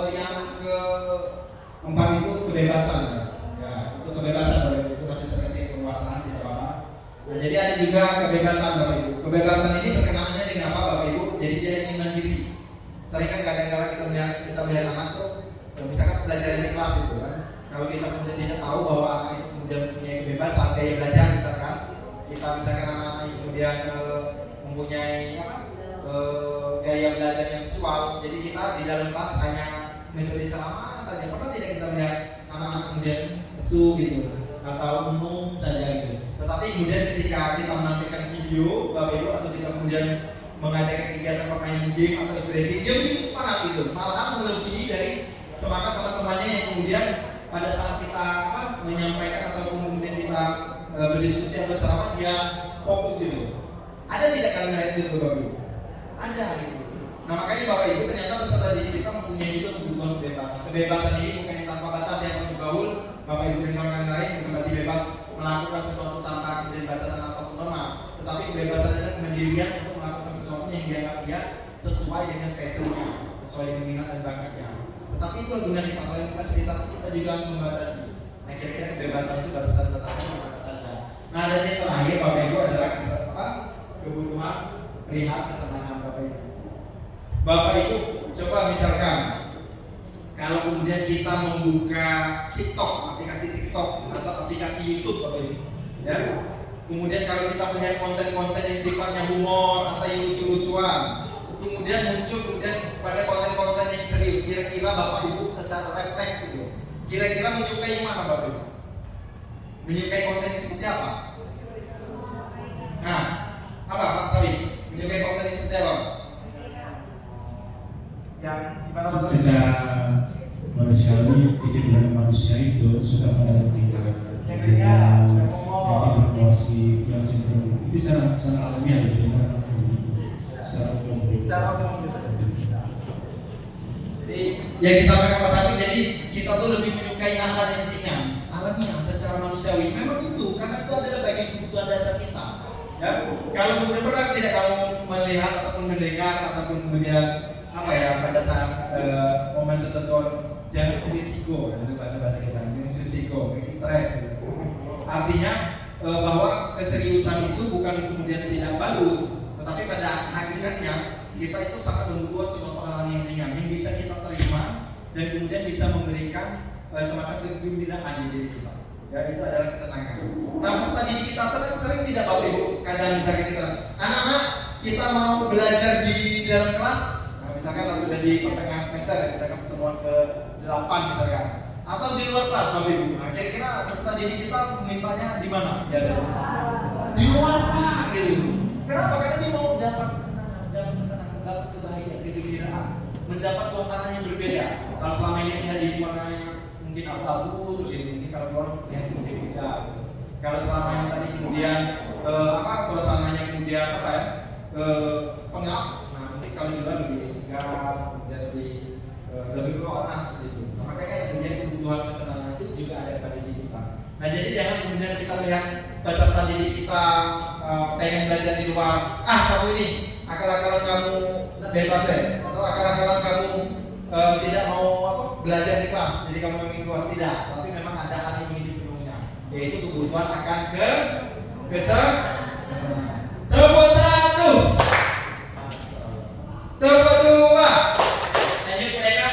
Yang keempat itu kebebasan ya. Untuk kebebasan itu masih terkait penguasaan tidak apa-apa. Nah, jadi ada juga kebebasan Bapak Ibu. Kebebasan ini berkenaannya dengan apa Bapak Ibu? Jadi dia ingin mandiri. Sering kan kadang-kadang kita melihat anak tuh, misalkan belajar di kelas itu kan. Kalau kita kemudian tidak tahu bahwa anak itu kemudian punya kebebasan gaya belajar misalkan, kita misalkan anak-anak itu kemudian mempunyai gaya belajar yang visual. Jadi kita di dalam kelas hanya metode ceramah saja. Pernah tidak kita melihat anak-anak kemudian lesu gitu atau umum saja gitu. Tetapi kemudian ketika kita menampilkan video Bapak Ibu atau kita kemudian mengadakan kegiatan permainan game atau SPDV, dia begitu semangat gitu, malahan melebihi dari semangat teman-temannya yang kemudian pada saat kita menyampaikan ataupun kemudian kita berdiskusi atau ceramah dia fokus gitu. Ada tidak kalian melihat itu Bapak Ibu? Ada gitu. Nah makanya Bapak Ibu ternyata peserta didik kita mempunyai juga kebutuhan kebebasan. Kebebasan ini bukan tanpa batas ya Pak Gaul, Bapak Ibu dan kawan-kawan lain bukan berarti bebas melakukan sesuatu tanpa kemudian batasan ataupun norma. Tetapi kebebasan adalah kemandirian untuk melakukan sesuatu yang dianggap dia sesuai dengan passionnya, sesuai dengan minat dan bakatnya. Tetapi itu guna kita saling fasilitasi, kita juga harus membatasi. Nah kira-kira kebebasan itu batasan-batasan mana saja. Nah dan yang terakhir Bapak Ibu adalah kebutuhan perihal kesenangan Bapak Ibu. Bapak Ibu coba misalkan kalau kemudian kita membuka TikTok, aplikasi TikTok atau aplikasi YouTube Bapak Ibu, ya. Kemudian kalau kita melihat konten-konten yang sifatnya humor atau yang lucu-lucuan, kemudian muncul pada konten-konten yang serius, kira-kira Bapak Ibu secara refleks gitu, kira-kira menyukai mana Bapak Ibu? Menyukai konten yang seperti apa? Nah, apa Pak Sabi? Menyukai konten yang seperti apa? Yang gimana Pak? Secara manusiawi, kecenderungan manusia itu suka pada pendidikan yang berporsi, yang cenderung itu secara alamiah gitu, secara umum. Jadi yang disampaikan Pak Sabi, jadi kita tuh lebih menyukai hal yang ringan, alamiah, secara manusiawi. Memang itu, karena itu adalah bagian kebutuhan dasar kita. Ya, kalau kemudian berat tidak kamu melihat ataupun mendengar ataupun kemudian pada saat momen tertentu jangan risiko, itu bahasa kita, jangan risiko, stres. Artinya bahwa keseriusan itu bukan kemudian tidak bagus, tetapi pada hakikatnya kita itu sangat membutuhkan suatu hal yang ringan yang bisa kita terima dan kemudian bisa memberikan semacam kegembiraan di diri kita. Ya itu adalah kesenangan. Nah peserta didik kita sering tidak Bapak Ibu, kadang misalkan kita anak-anak kita mau belajar di dalam kelas, nah, misalkan sudah di pertengahan semester ya, misalkan pertemuan ke-8 misalkan, atau di luar kelas Bapak Ibu. Nah kira-kira peserta didik kita mintanya di mana? Ya, di luar Pak gitu. Kenapa? Karena dia mau dapat kesenangan, dapat ketenangan, dapat kebahagiaan, kegembiraan, mendapat suasana yang berbeda. Kalau selama ini dia di mana mungkin abu-abu terus gitu, mungkin kalau keluar lihat di meja gitu. Kalau selama ini tadi kemudian suasananya kemudian pengap, nah mungkin kalau di luar lebih segar, kemudian lebih berwarna seperti itu. Nah, makanya kemudian kebutuhan kesenangan itu juga ada pada diri kita. Nah jadi jangan kemudian kita lihat peserta didik kita pengen belajar di luar, kamu ini akal-akalan kamu bebas ya, atau akal-akalan kamu tidak mau belajar di kelas, jadi kamu ingin keluar, tidak. Tapi memang ada hal yang ingin dipenuhinya, yaitu kebutuhan akan kesenangan. Tepuk satu, tepuk dua. Lanjut mereka.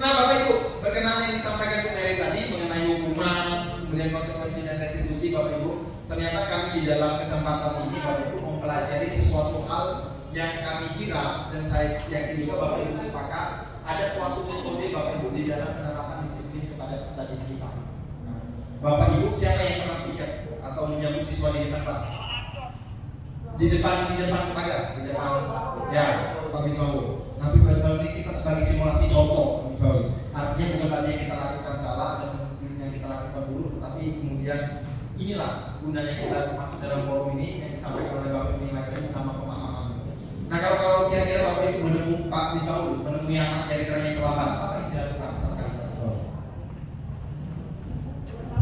Nah Bapak Ibu, berkenaan yang disampaikan Bu Mary tadi mengenai hukuman, kemudian konsekuensi dan restitusi Bapak Ibu, ternyata kami di dalam kesempatan ini Bapak Ibu mempelajari sesuatu hal yang kami kira dan saya yakin juga Bapak Ibu sepakat ada suatu metode Bapak Ibu di dalam penerapan disiplin kepada peserta didik kita. Nah, Bapak Ibu siapa yang pernah piket atau menyambut siswa di depan kelas? Di depan pagar, di depan ya Pak Misbahul. Nah, Pak Misbahul ini kita sebagai simulasi contoh Pak Misbahul. Artinya bukan tadi yang kita lakukan salah atau yang kita lakukan buruk, tetapi kemudian inilah gunanya kita masuk dalam forum ini yang disampaikan oleh Bapak Ibu tadi nama pemahaman. Nah, kalau kira-kira Bapak Ibu menemui Pak Misbahul, menemui anak kira-kira yang terlambat, apa yang dilakukan?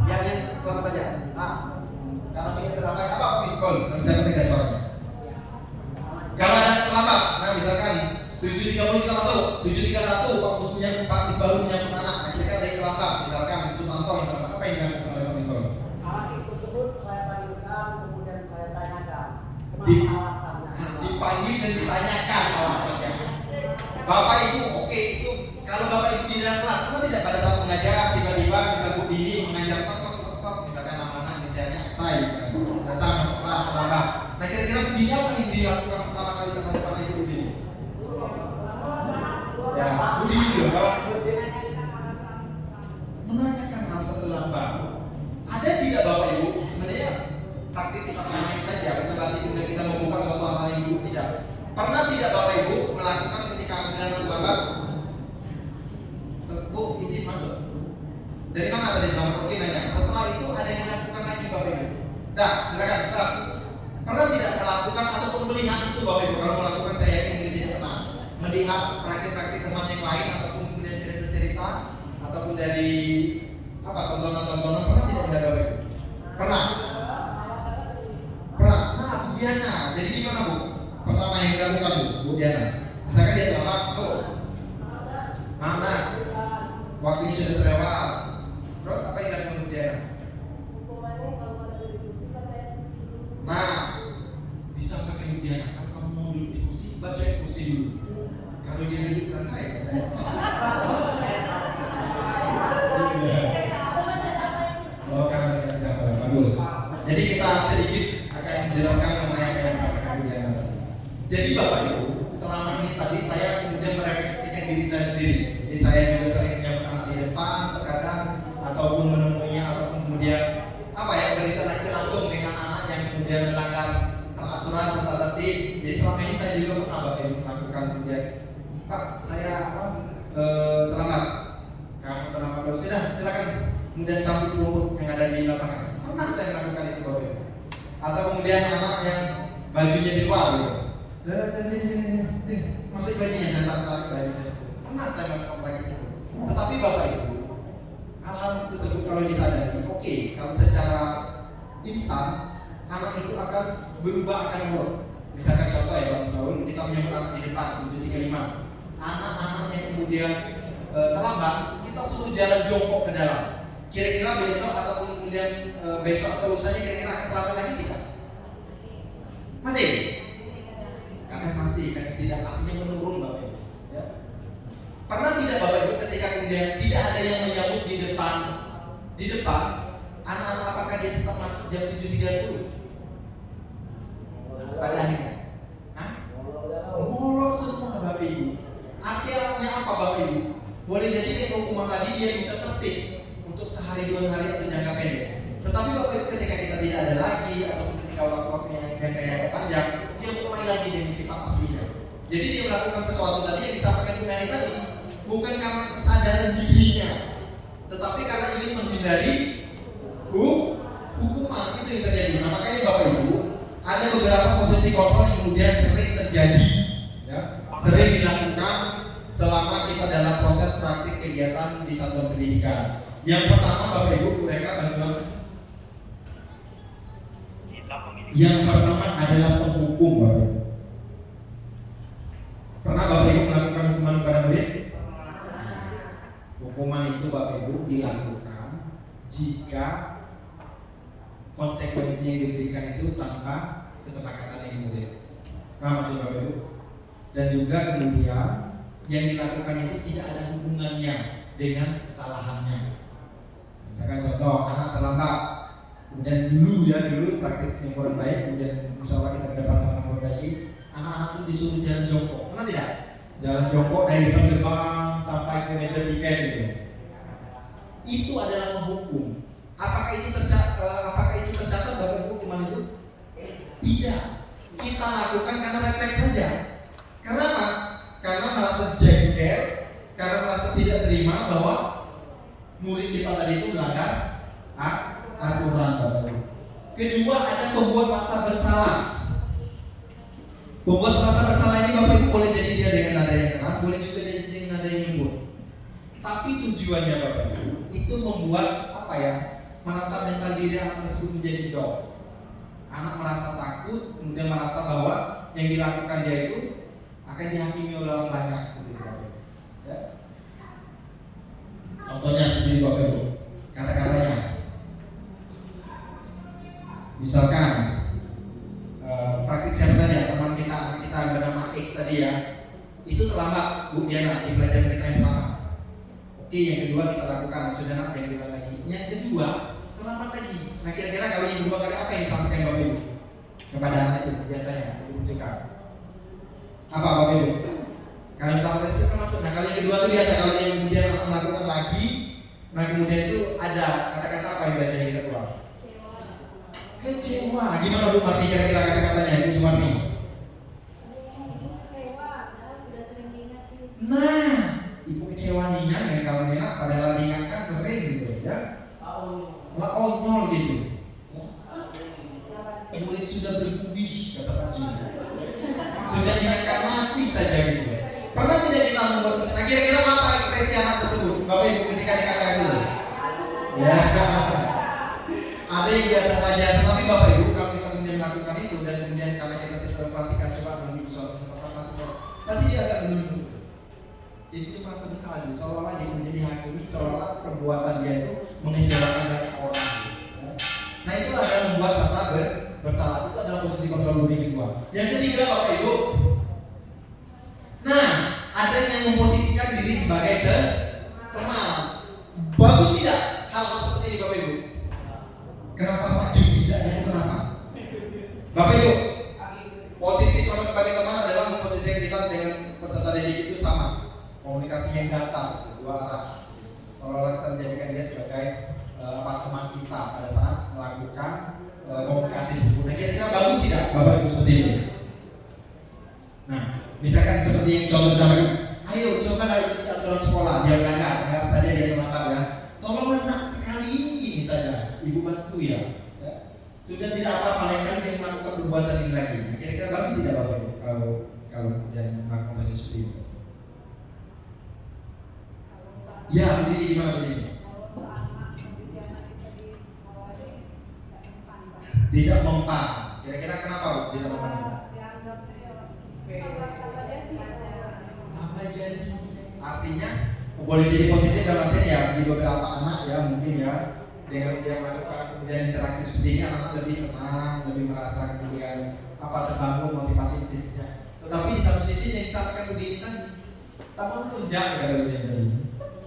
Yang selamat saja. Karena ingin kita sampaikan apa Pak Misbahul? Nanti saya ketika suaranya. Kalau ada terlambat, nah misalkan 7.30 kita masuk, 7.31 Pak Misbahul menyambut anak, nah kira-kira ada yang terlambat, misalkan Sumanto yang terlambat, apa yang dilakukan oleh Pak Misbahul? Anak tersebut saya panggilkan, kemudian saya tanyakan kenapa alasannya. Dipanggil dan ditanyakan alasannya. Bapak Ibu, oke itu kalau Bapak Ibu di dalam kelas, kita tidak pada saat mengajar tiba-tiba bisa Bu Dini mengajar tok, misalkan nama-nama inisialnya saya datang masuk kelas terlambat. Nah kira-kira Bu Dini apa yang dilakukan pertama kali terhadap Bapak Ibu Bu Dini? Ya, Bu Dini dulu, Bapak. Menanyakan alasan terlambat. Ada tidak Bapak Ibu? Sebenarnya praktik kita sama saja, bukan berarti kemudian kita membuka suatu hal yang buruk, tidak. Pernah tidak Bapak Ibu melakukan ketika kemudian terlambat? Bu, izin masuk. Dari mana tadi terlambat? Oke, nanya. Setelah itu ada yang dilakukan lagi Bapak Ibu. Dah, silakan. Pernah tidak melakukan ataupun melihat itu Bapak Ibu? Kalau melakukan saya yakin mungkin tidak pernah. Melihat praktik-praktik teman yang lain ataupun kemudian cerita-cerita ataupun dari tontonan-tontonan, pernah tidak melihat Bapak Ibu? Pernah. Nah, Bu Diana, jadi gimana Bu? Pertama yang dilakukan Bu Diana, misalkan dia terlambat masuk. Mana? Waktunya sudah terlewat. Terus apa yang dilakukan Bu Diana? Nah, disampaikan Bu Diana, kalau kamu mau duduk di kursi, baca kursi dulu. Kalau dia duduk di lantai, saya oh, karena mereka tidak bagus. Jadi kita sedikit akan menjelaskan mengenai apa yang disampaikan Bu Diana tadi. Jadi Bapak Ibu, selama ini tadi saya kemudian merefleksikan diri saya sendiri. Jadi saya juga sering menyambut anak di depan, terkadang ataupun menemuinya ataupun kemudian berinteraksi langsung dengan anak yang kemudian melanggar peraturan tata tertib. Jadi selama ini saya juga pernah Bapak Ibu melakukan kemudian, Pak saya terlambat. Kamu terlambat terus, silakan kemudian cabut rumput yang ada di lapangan. Pernah saya melakukan itu Bapak Ibu. Atau kemudian anak yang bajunya di luar gitu. Sini, masuk bajunya, saya tarik bajunya. Pernah saya melakukan itu. Tetapi Bapak Ibu, hal-hal tersebut kalau disadari, oke, kalau secara instan anak itu akan berubah, akan nurut. Misalkan contoh ya Pak Misbahul, kita menyambut anak di depan 7.35. Anak-anak yang kemudian terlambat, kita suruh jalan jongkok ke dalam. Kira-kira besok ataupun kemudian besok atau lusanya kira-kira akan terlambat lagi tidak? Masih? Karena masih, karena tidak, artinya menurun Bapak Ibu. Ya. Pernah tidak Bapak Ibu ketika kemudian tidak ada yang menyambut di depan, anak-anak apakah dia tetap masuk jam 7.30? Pada akhirnya, molor semua Bapak Ibu. Artinya apa Bapak Ibu? Boleh jadi dia hukuman tadi dia bisa tertib untuk sehari 2 hari atau jangka pendek. Tetapi Bapak Ibu ketika kita tidak ada lagi ataupun ketika waktu-waktunya yang panjang, dia mulai lagi dengan sifat aslinya. Jadi dia melakukan sesuatu tadi yang disampaikan Bu Nani tadi, bukan karena kesadaran dirinya, tetapi karena ingin menghindari hukuman. Itu yang terjadi. Nah makanya Bapak Ibu, ada beberapa posisi kontrol yang kemudian sering terjadi, ya, sering dilakukan selama kita dalam proses praktik kegiatan di satuan pendidikan. Yang pertama Bapak Ibu, mereka bantuan. Yang pertama adalah penghukum Bapak Ibu. Pernah Bapak Ibu melakukan hukuman kepada murid? Hukuman itu Bapak Ibu dilakukan jika konsekuensi yang diberikan itu tanpa kesepakatan yang murid. Nah maksud Bapak Ibu. Dan juga kemudian yang dilakukan itu tidak ada hubungannya dengan kesalahannya. Misalkan contoh anak terlambat, kemudian dulu praktik yang kurang baik, kemudian misalnya kita ke depan sama-sama perbaiki, anak-anak itu disuruh jalan jongkok, pernah tidak? Jalan jongkok dari depan gerbang sampai ke meja tiket gitu. Itu adalah menghukum. Apakah itu tercatat dalam hukuman itu? Tidak. Kita lakukan karena refleks saja. Karena apa? Karena merasa jengkel, karena merasa tidak terima bahwa murid kita tadi itu melanggar aturan Bapak Ibu. Kedua, ada pembuat rasa bersalah. Pembuat rasa bersalah ini Bapak Ibu boleh jadi dia dengan nada yang keras, boleh juga jadi dengan nada yang lembut. Tapi tujuannya Bapak Ibu itu membuat merasa mental diri anak tersebut menjadi down. Anak merasa takut, kemudian merasa bahwa yang dilakukan dia itu akan dihakimi oleh orang banyak seperti itu Bapak Ibu. Ya. Contohnya seperti ini Bapak Ibu, kata-katanya. Misalkan praktik siapa saja, teman kita, anak kita yang bernama X tadi ya, itu terlambat Bu Diana di pelajaran kita yang pertama. Oke, yang kedua kita lakukan, sudah nak yang kedua lagi. Yang kedua terlambat lagi. Nah kira-kira kalau yang kedua kali apa yang disampaikan Bapak Ibu kepada anak itu biasanya dibutuhkan apa Bapak Ibu? Kalau yang pertama tadi sudah masuk. Nah kalau yang kedua itu biasa, kalau yang kemudian anak melakukan lagi, nah kemudian itu ada kata-kata apa yang biasanya kita keluar? Kecewa. Gimana Bu Marni kira-kira kata-katanya Ibu Sumarni? Kecewa, sudah sering diingatkan. Nah, Ibu kecewa dengan kamu Nina, padahal diingatkan sering gitu ya. Lah onyol gitu. Murid sudah bergubih kata Pak Jun. Sudah diingatkan masih saja gitu. Pernah tidak kita membuat? Nah kira-kira apa ekspresi anak tersebut Bapak Ibu ketika dikatakan itu? Ya. Ada yang biasa saja, tetapi Bapak Ibu kalau kita kemudian melakukan itu dan kemudian karena kita tidak memperhatikan coba begitu nanti dia agak menunduk. Jadi dia merasa bersalah, seolah-olah dia kemudian dihakimi, seolah-olah perbuatan dia itu mengecewakan banyak orang. Nah itu adalah membuat rasa bersalah. Itu adalah posisi kontrol diri kedua. Yang ketiga Bapak Ibu, nah ada yang memposisikan diri sebagai teman. Bagus tidak hal-hal seperti ini Bapak Ibu? Kenapa Pak Jun tidak? Itu kenapa? Bapak Ibu, posisi kalau sebagai teman adalah memposisikan kita dengan peserta didik itu sama, komunikasi yang datar, dua arah. Seolah-olah kita menjadikan dia sebagai teman kita pada saat melakukan komunikasi tersebut. Nah kira-kira bagus tidak Bapak Ibu seperti ini? Nah, misalkan seperti yang contoh bersama, ayo cobalah ikuti aturan sekolah, dia melanggar, anggap saja dia terlambat ya. Tolonglah nak sekali ini saja, Ibu bantu ya. Sudah tidak apa-apa, lain kali dia melakukan perbuatan ini lagi. Nah, kira-kira bagus tidak Bapak Ibu kalau dia melakukan posisi seperti itu? Ya, berdiri gimana berdiri? Tidak mempan. Kira-kira kenapa Bu? Tidak mempan? Apa jadi? Artinya boleh jadi positif dalam artian ya di beberapa anak ya mungkin ya dengan dia melakukan kemudian interaksi seperti ini anak-anak lebih tenang, lebih merasa kemudian terbangun motivasi sisinya. Tetapi di satu sisi yang disampaikan Bu Dini tadi, tambah melunjak kata Bu Dini tadi.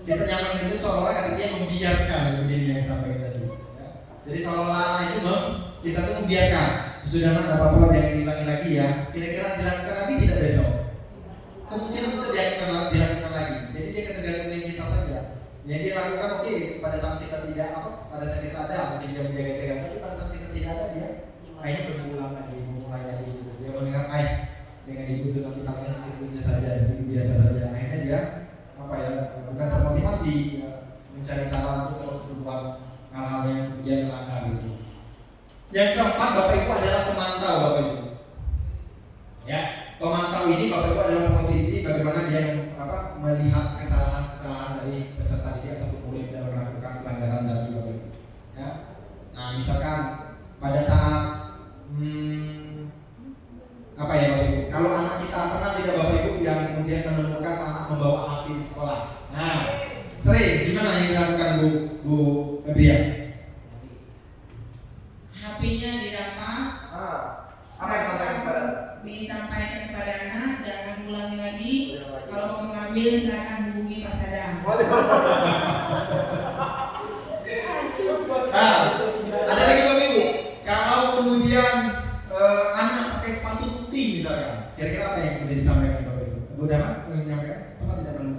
Kita nyaman itu seolah-olah kata dia membiarkan Bu Dini yang disampaikan tadi. Ya. Jadi seolah-olah anak itu kita tuh membiarkan. Sudah ada apa-apa yang diulangi lagi ya. Kira-kira dilakukan lagi tidak besok? Kemudian bisa dilakukan lagi. Jadi dia ketergantungan kita saja. Yang dia lakukan oke, pada saat kita tidak pada saat kita ada mungkin dia menjaga-jaga, tapi pada saat kita tidak ada dia akhirnya berulang lagi, mengulang lagi. Dia mendengar dengan ibu itu nanti tangan ibunya saja, itu biasa saja. Akhirnya dia bukan termotivasi ya, mencari cara untuk terus berbuat hal-hal yang kemudian melanggar gitu. Yang keempat Bapak Ibu adalah pemantau Bapak Ibu. Ya, pemantau ini Bapak Ibu adalah posisi bagaimana dia melihat kesalahan-kesalahan dari peserta didik ataupun murid dalam melakukan pelanggaran tadi Bapak Ibu. Ya. Nah, misalkan pada saat Bapak Ibu, kalau anak kita pernah tidak Bapak Ibu yang kemudian menemukan anak membawa api di sekolah. Nah, sering gimana yang dilakukan Bu Febrian? HP-nya dirampas, disampaikan kepada anak, jangan ulangi lagi. Kalau mau mengambil silakan hubungi Pak Sadam. Ada lagi Bapak Ibu, kalau kemudian anak pakai sepatu putih misalnya, kira-kira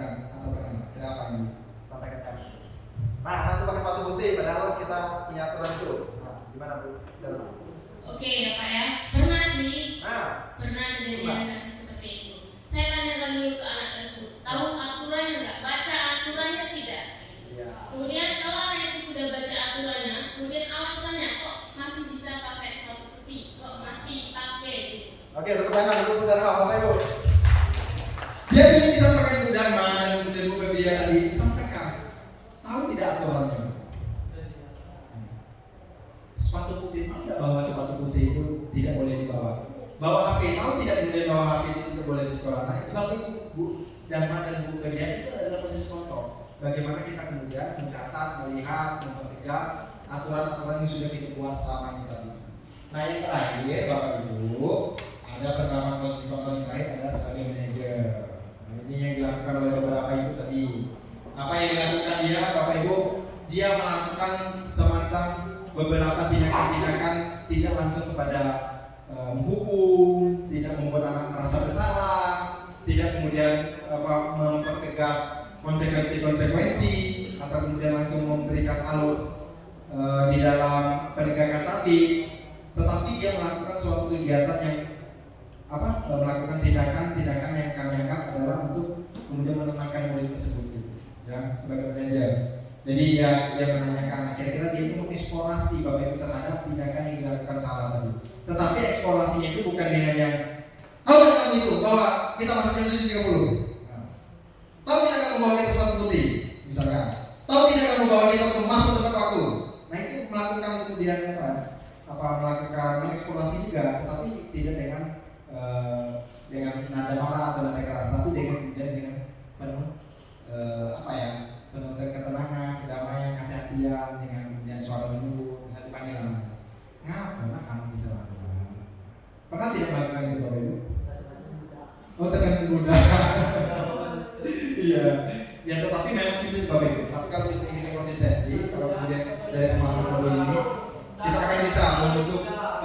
lakukan atau bagaimana? Kenapa ini? Sampaikan kami. Nah, nanti pakai sepatu putih padahal kita punya aturan itu. Nah, gimana Bu? Oke ya Pak ya, pernah sih, Nah, pernah kejadian kasus seperti itu. Saya tanyakan dulu ke anak tersebut, tahu aturannya nggak? Baca aturannya tidak? iya. Kemudian kalau anak itu sudah baca aturannya, kemudian alasannya kok masih bisa pakai sepatu putih, kok masih pakai gitu. Oke, tepuk tangan dulu Bu Dharma, Bapak Ibu. Jadi yang disampaikan Bu Dharma dan kemudian Bu Febria tadi disampaikan, tahu tidak aturannya? Sepatu putih, tahu tidak bahwa sepatu putih itu tidak boleh dibawa? Bawa HP, tahu tidak kemudian bawa HP itu tidak boleh di sekolah? Nah, itu Bapak Ibu, Bu Dharma dan Bu Febria itu adalah posisi kontrol. Bagaimana kita kemudian mencatat, melihat, mempertegas aturan-aturan yang sudah kita buat selama ini tadi. Nah, yang terakhir Bapak Ibu, ada penerapan posisi kontrol yang terakhir adalah sebagai manajer. Nah, ini yang dilakukan oleh beberapa ibu tadi. Apa yang dilakukan dia, Bapak Ibu? Dia melakukan semacam beberapa tindakan-tindakan tidak langsung kepada menghukum, tidak membuat anak merasa bersalah, tidak kemudian mempertegas konsekuensi atau kemudian langsung memberikan alur di dalam penegakan tadi, tetapi dia melakukan suatu kegiatan yang melakukan tindakan yang kami anggap adalah untuk kemudian menenangkan murid tersebut gitu, ya, sebagai manajer. Jadi dia menanyakan kira-kira dia itu mengeksplorasi Bapak Ibu terhadap tindakan yang dilakukan salah tadi. Tetapi eksplorasinya itu bukan dengan yang tahu tidak kamu itu bahwa kita masuk jam 7.30. Tahu tidak kamu bahwa kita sepatu putih, misalkan. Tahu tidak kamu bahwa kita untuk masuk tepat waktu. Nah, itu melakukan kemudian melakukan mengeksplorasi juga, tetapi tidak dengan nada marah atau nada keras, tapi dengan penuh penuh ketenangan, kedamaian, kehati-hatian, dengan suara lembut, bisa dipanggil namanya. Ngapa kamu kita lakukan? Pernah tidak melakukan itu Bapak Ibu? Oh, dengan mudah. Iya. Ya, tetapi memang situ Bapak Ibu. Tapi kalau kita ingin konsistensi, kalau kemudian dari pemahaman modul ini, kita akan bisa membentuk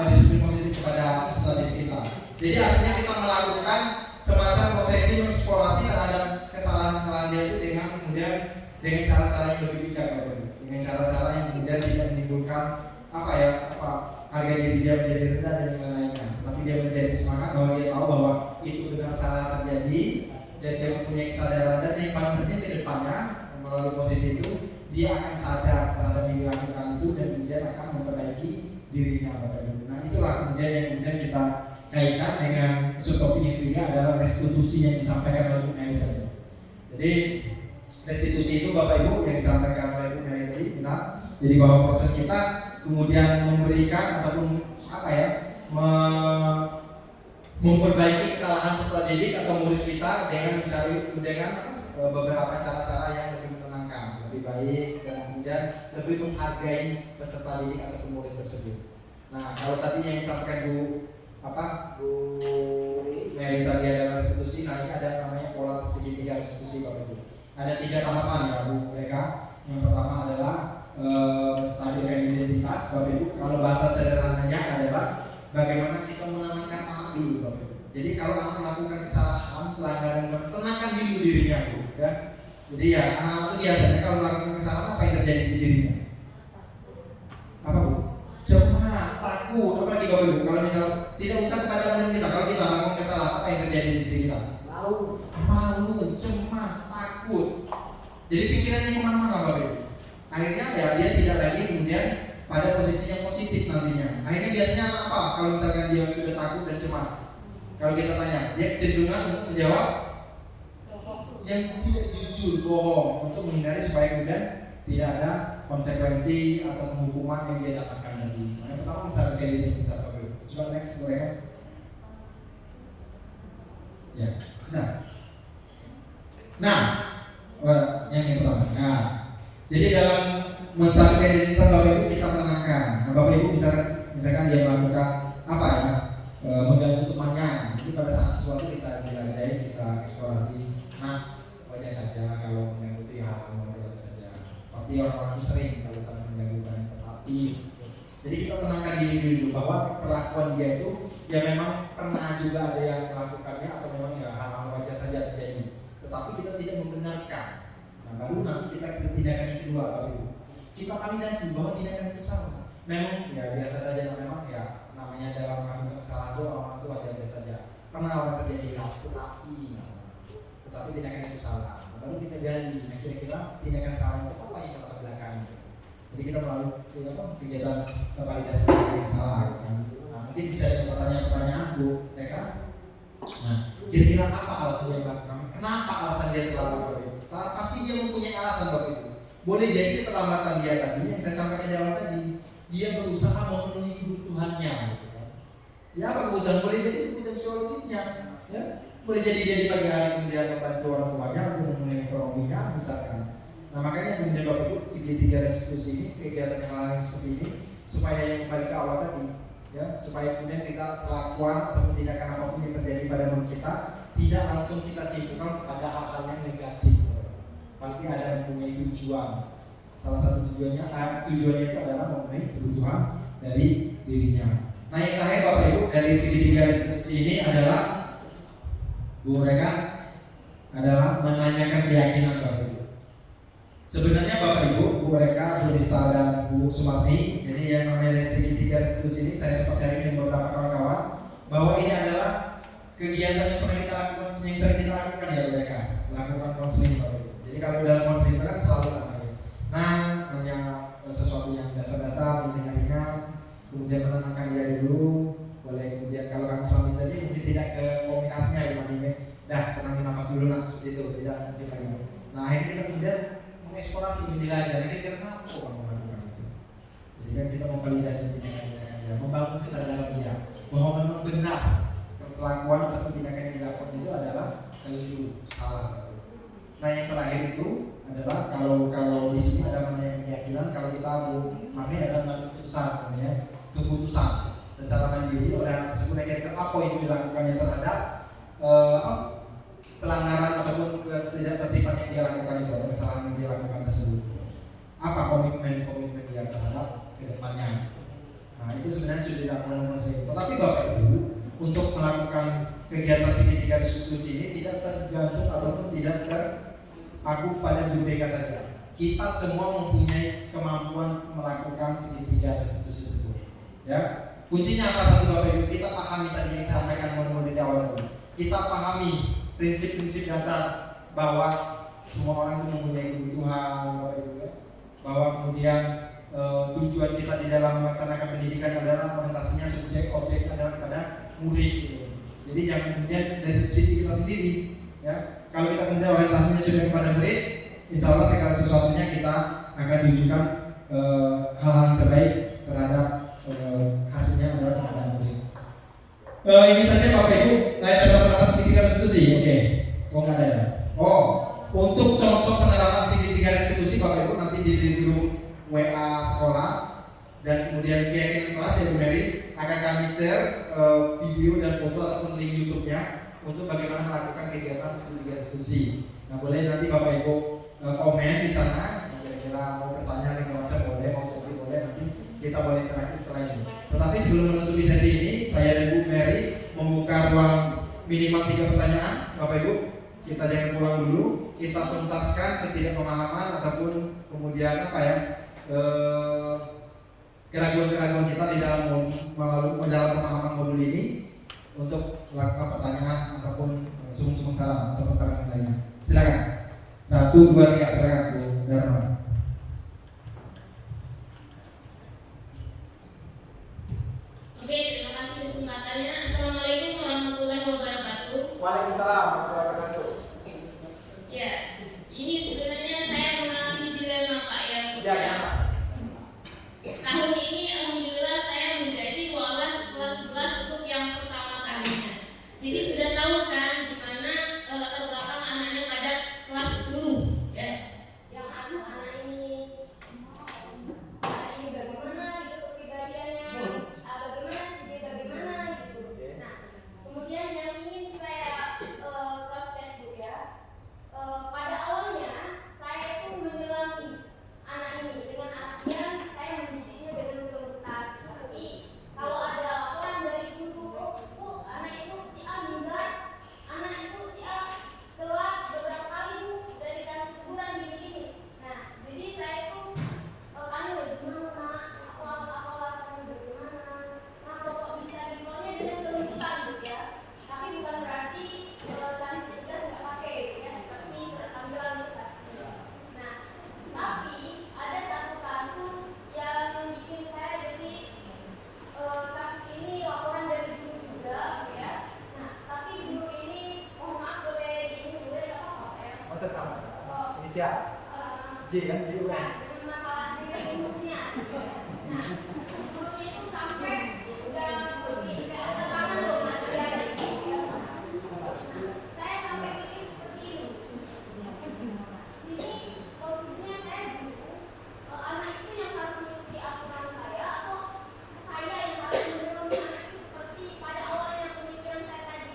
disiplin positif kepada peserta didik kita. Jadi artinya kita melakukan semacam prosesi mengeksplorasi terhadap kesalahan-kesalahan dia itu dengan kemudian dengan cara-cara yang lebih bijak, dengan cara-cara yang kemudian tidak menimbulkan harga diri dia menjadi rendah dan yang lainnya, tapi dia menjadi semangat bahwa dia tahu bahwa itu benar salah terjadi dan dia mempunyai kesadaran, dan yang paling penting ke depannya melalui posisi itu dia akan sadar terhadap yang dilakukan itu dan kemudian akan memperbaiki dirinya Bapak Ibu. Nah, itulah kemudian yang kemudian kita kaitkan dengan subtopik yang ketiga adalah restitusi yang disampaikan oleh Bu Mary tadi. Jadi restitusi itu Bapak Ibu yang disampaikan oleh Bu Mary tadi benar. Jadi bahwa proses kita kemudian memberikan ataupun memperbaiki kesalahan peserta didik atau murid kita dengan beberapa cara-cara yang lebih menenangkan, lebih baik, dan kemudian lebih menghargai peserta didik atau murid tersebut. Nah, kalau tadi yang disampaikan Bu Mary tadi adalah restitusi, nah ini ada namanya pola segitiga restitusi Bapak Ibu. Ada 3 tahapan ya Bu mereka. Yang pertama adalah menstabilkan identitas Bapak Ibu. Kalau bahasa sederhananya adalah bagaimana kita menenangkan anak dulu Bapak Ibu. Jadi kalau anak melakukan kesalahan, pelanggaran, tenangkan dulu dirinya Bu, ya. Jadi ya anak-anak itu biasanya kalau melakukan kesalahan apa yang terjadi di dirinya? Apa Bu? Cemas, takut, apalagi Bapak Ibu. Kalau misal tidak usah kepada murid kita, kalau kita melakukan kesalahan apa yang terjadi di diri kita? Malu, cemas, takut. Jadi pikirannya kemana-mana Bapak Ibu. Akhirnya ya dia tidak lagi kemudian pada posisi yang positif nantinya. Akhirnya biasanya apa? Kalau misalkan dia sudah takut dan cemas, kalau kita tanya, dia cenderungan untuk menjawab yang tidak jujur, bohong, untuk menghindari supaya kemudian tidak ada konsekuensi atau penghukuman yang dia dapatkan nanti. Yang pertama menstabilkan identitas Bapak Ibu. Coba next mereka. Ya, bisa. Nah, yang pertama. Nah, jadi dalam menstabilkan identitas Bapak Ibu kita menenangkan. Nah, Bapak Ibu misalkan dia melakukan mengganggu temannya, jadi pada saat sesuatu kita jelajahi, kita eksplorasi. Nah, wajar saja kalau mengganggu itu hal wajar saja. Pasti orang-orang itu sering kalau saling mengganggukan, tetapi jadi kita tenangkan diri dulu bahwa perlakuan dia itu ya memang pernah juga ada yang melakukannya atau memang ya hal-hal wajar saja terjadi. Tetapi kita tidak membenarkan. Nah, baru nanti kita tindakan yang kedua, Bapak Ibu. Kita validasi bahwa tindakan itu salah. Memang ya biasa saja, memang ya namanya dalam melakukan kesalahan itu orang itu wajar biasa saja. Pernah orang terjadi tetapi tindakan itu salah. Baru kita gali, nah kira-kira tindakan salah itu apa yang kita belakang. Jadi kita melalui kegiatan validasi yang salah, kan? Nah, mungkin bisa ada pertanyaan-pertanyaan Bu Eka. Nah, kira-kira apa alasan dia melakukan? Kenapa alasan dia terlambat? Pasti dia mempunyai alasan Bapak Ibu. Boleh jadi keterlambatan dia tadi yang saya sampaikan di awal tadi, dia berusaha memenuhi kebutuhannya, gitu kan? Ya apa kebutuhan? Boleh jadi kebutuhan psikologisnya, ya. Boleh jadi dia di pagi hari kemudian membantu orang tuanya untuk memenuhi ekonominya, misalkan. Nah makanya kemudian Bapak Ibu segitiga restitusi ini, kegiatan yang seperti ini, supaya yang kembali ke awal tadi, ya, supaya kemudian kita lakukan ataupun tindakan apapun yang terjadi pada mulut kita tidak langsung kita simpulkan pada hal-hal yang negatif. Pasti ada mempunyai tujuan. Salah satu tujuannya itu adalah memenuhi kebutuhan dari dirinya. Nah yang terakhir Bapak Ibu dari segitiga restitusi ini adalah Bu Reka adalah menanyakan keyakinan Bapak Ibu. Sebenarnya Bapak Ibu, Bu Reka, Bu Rista dan Bu Sumarni, jadi yang namanya segitiga restitusi ini saya sempat sharing dengan beberapa kawan-kawan bahwa ini adalah kegiatan yang pernah kita lakukan, yang sering kita lakukan ya Bu Reka, lakukan konseling Bapak Ibu. Jadi kalau dalam konseling itu kan selalu namanya, nah hanya sesuatu yang dasar-dasar, ringan-ringan, kemudian menenangkan dia dulu. Boleh kemudian kalau kamu suami tadi mungkin tidak ke komunikasinya ya teman-teman, dah tenangin nafas dulu lah seperti itu, tidak mungkin lagi. Nah akhirnya kita kemudian mengeksplorasi, menjelajah, kira-kira kenapa kamu melakukan itu. Jadi kan kita memvalidasi tindakan dia, membangun kesadaran dia bahwa memang benar perlakuan atau tindakan yang dilakukan itu adalah keliru, salah. Nah yang terakhir itu adalah kalau di sini ada namanya keyakinan, kalau kita Mami ada namanya keputusan secara mandiri oleh anak tersebut. Kira-kira apa yang dilakukannya terhadap pelanggaran ataupun ketidaktertiban yang dia lakukan itu, atau kesalahan yang dia lakukan tersebut. Apa komitmen dia terhadap kedepannya? Nah itu sebenarnya sudah dilakukan oleh saya. Tetapi Bapak Ibu untuk melakukan kegiatan segitiga restitusi ini tidak tergantung ataupun tidak terpaku pada guru BK saja. Kita semua mempunyai kemampuan melakukan segitiga restitusi tersebut. Ya, kuncinya apa satu Bapak Ibu? Kita pahami tadi yang disampaikan model di awal tadi. Kita pahami prinsip-prinsip dasar bahwa semua orang itu mempunyai kebutuhan Bapak Ibu, ya. Bahwa kemudian tujuan kita di dalam melaksanakan pendidikan adalah orientasinya subjek-objek adalah kepada murid, gitu. Jadi yang kemudian dari sisi kita sendiri, ya, kalau kita kemudian orientasinya sudah kepada murid, insya Allah segala sesuatunya kita akan tunjukkan hal-hal yang terbaik terhadap hasilnya adalah kepada murid. Ini saja Bapak Ibu, contoh penerapan segitiga restitusi, oke? Oh nggak ada ya? Oh, untuk contoh penerapan segitiga restitusi Bapak Ibu nanti di grup WA sekolah dan kemudian keyakinan kelas ya Bu Mary akan kami share video dan foto ataupun link YouTube-nya untuk bagaimana melakukan kegiatan segitiga restitusi. Nah boleh nanti Bapak Ibu komen di sana, kira-kira mau bertanya dengan macam boleh, mau jadi boleh, nanti kita boleh interaktif setelah ini. Tetapi sebelum menutupi sesi ini, saya dan Bu Mary membuka ruang minimal 3 pertanyaan, Bapak Ibu. Kita jangan pulang dulu, kita tuntaskan ketidakpemahaman ataupun kemudian keraguan-keraguan kita di dalam pemahaman modul ini untuk melakukan pertanyaan ataupun sumber saran ataupun pertanyaan lainnya. Silakan. 1, 2, 3, silakan Bu Dharma. Oke, terima kasih kesempatannya. Assalamualaikum warahmatullahi wabarakatuh. Waalaikumsalam warahmatullahi wabarakatuh. Ya, ini sebenarnya saya mengalami dilema Pak ya. Ya. Tahun ini alhamdulillah saya menjadi walas kelas 11 untuk yang pertama kalinya. Jadi sudah tahu kan di mana latar belakang anaknya pada kelas 10 ya. Yang anu anaknya Indonesia. J kan J UN. Masalah dengan umumnya. Nah, umumnya itu sampai udah seperti kayak ada tangan loh, saya sampai mikir seperti ini. Sini posisinya saya anak itu yang harus mengikuti aturan saya atau saya yang harus mendorong anak itu seperti pada awalnya pemikiran saya tadi.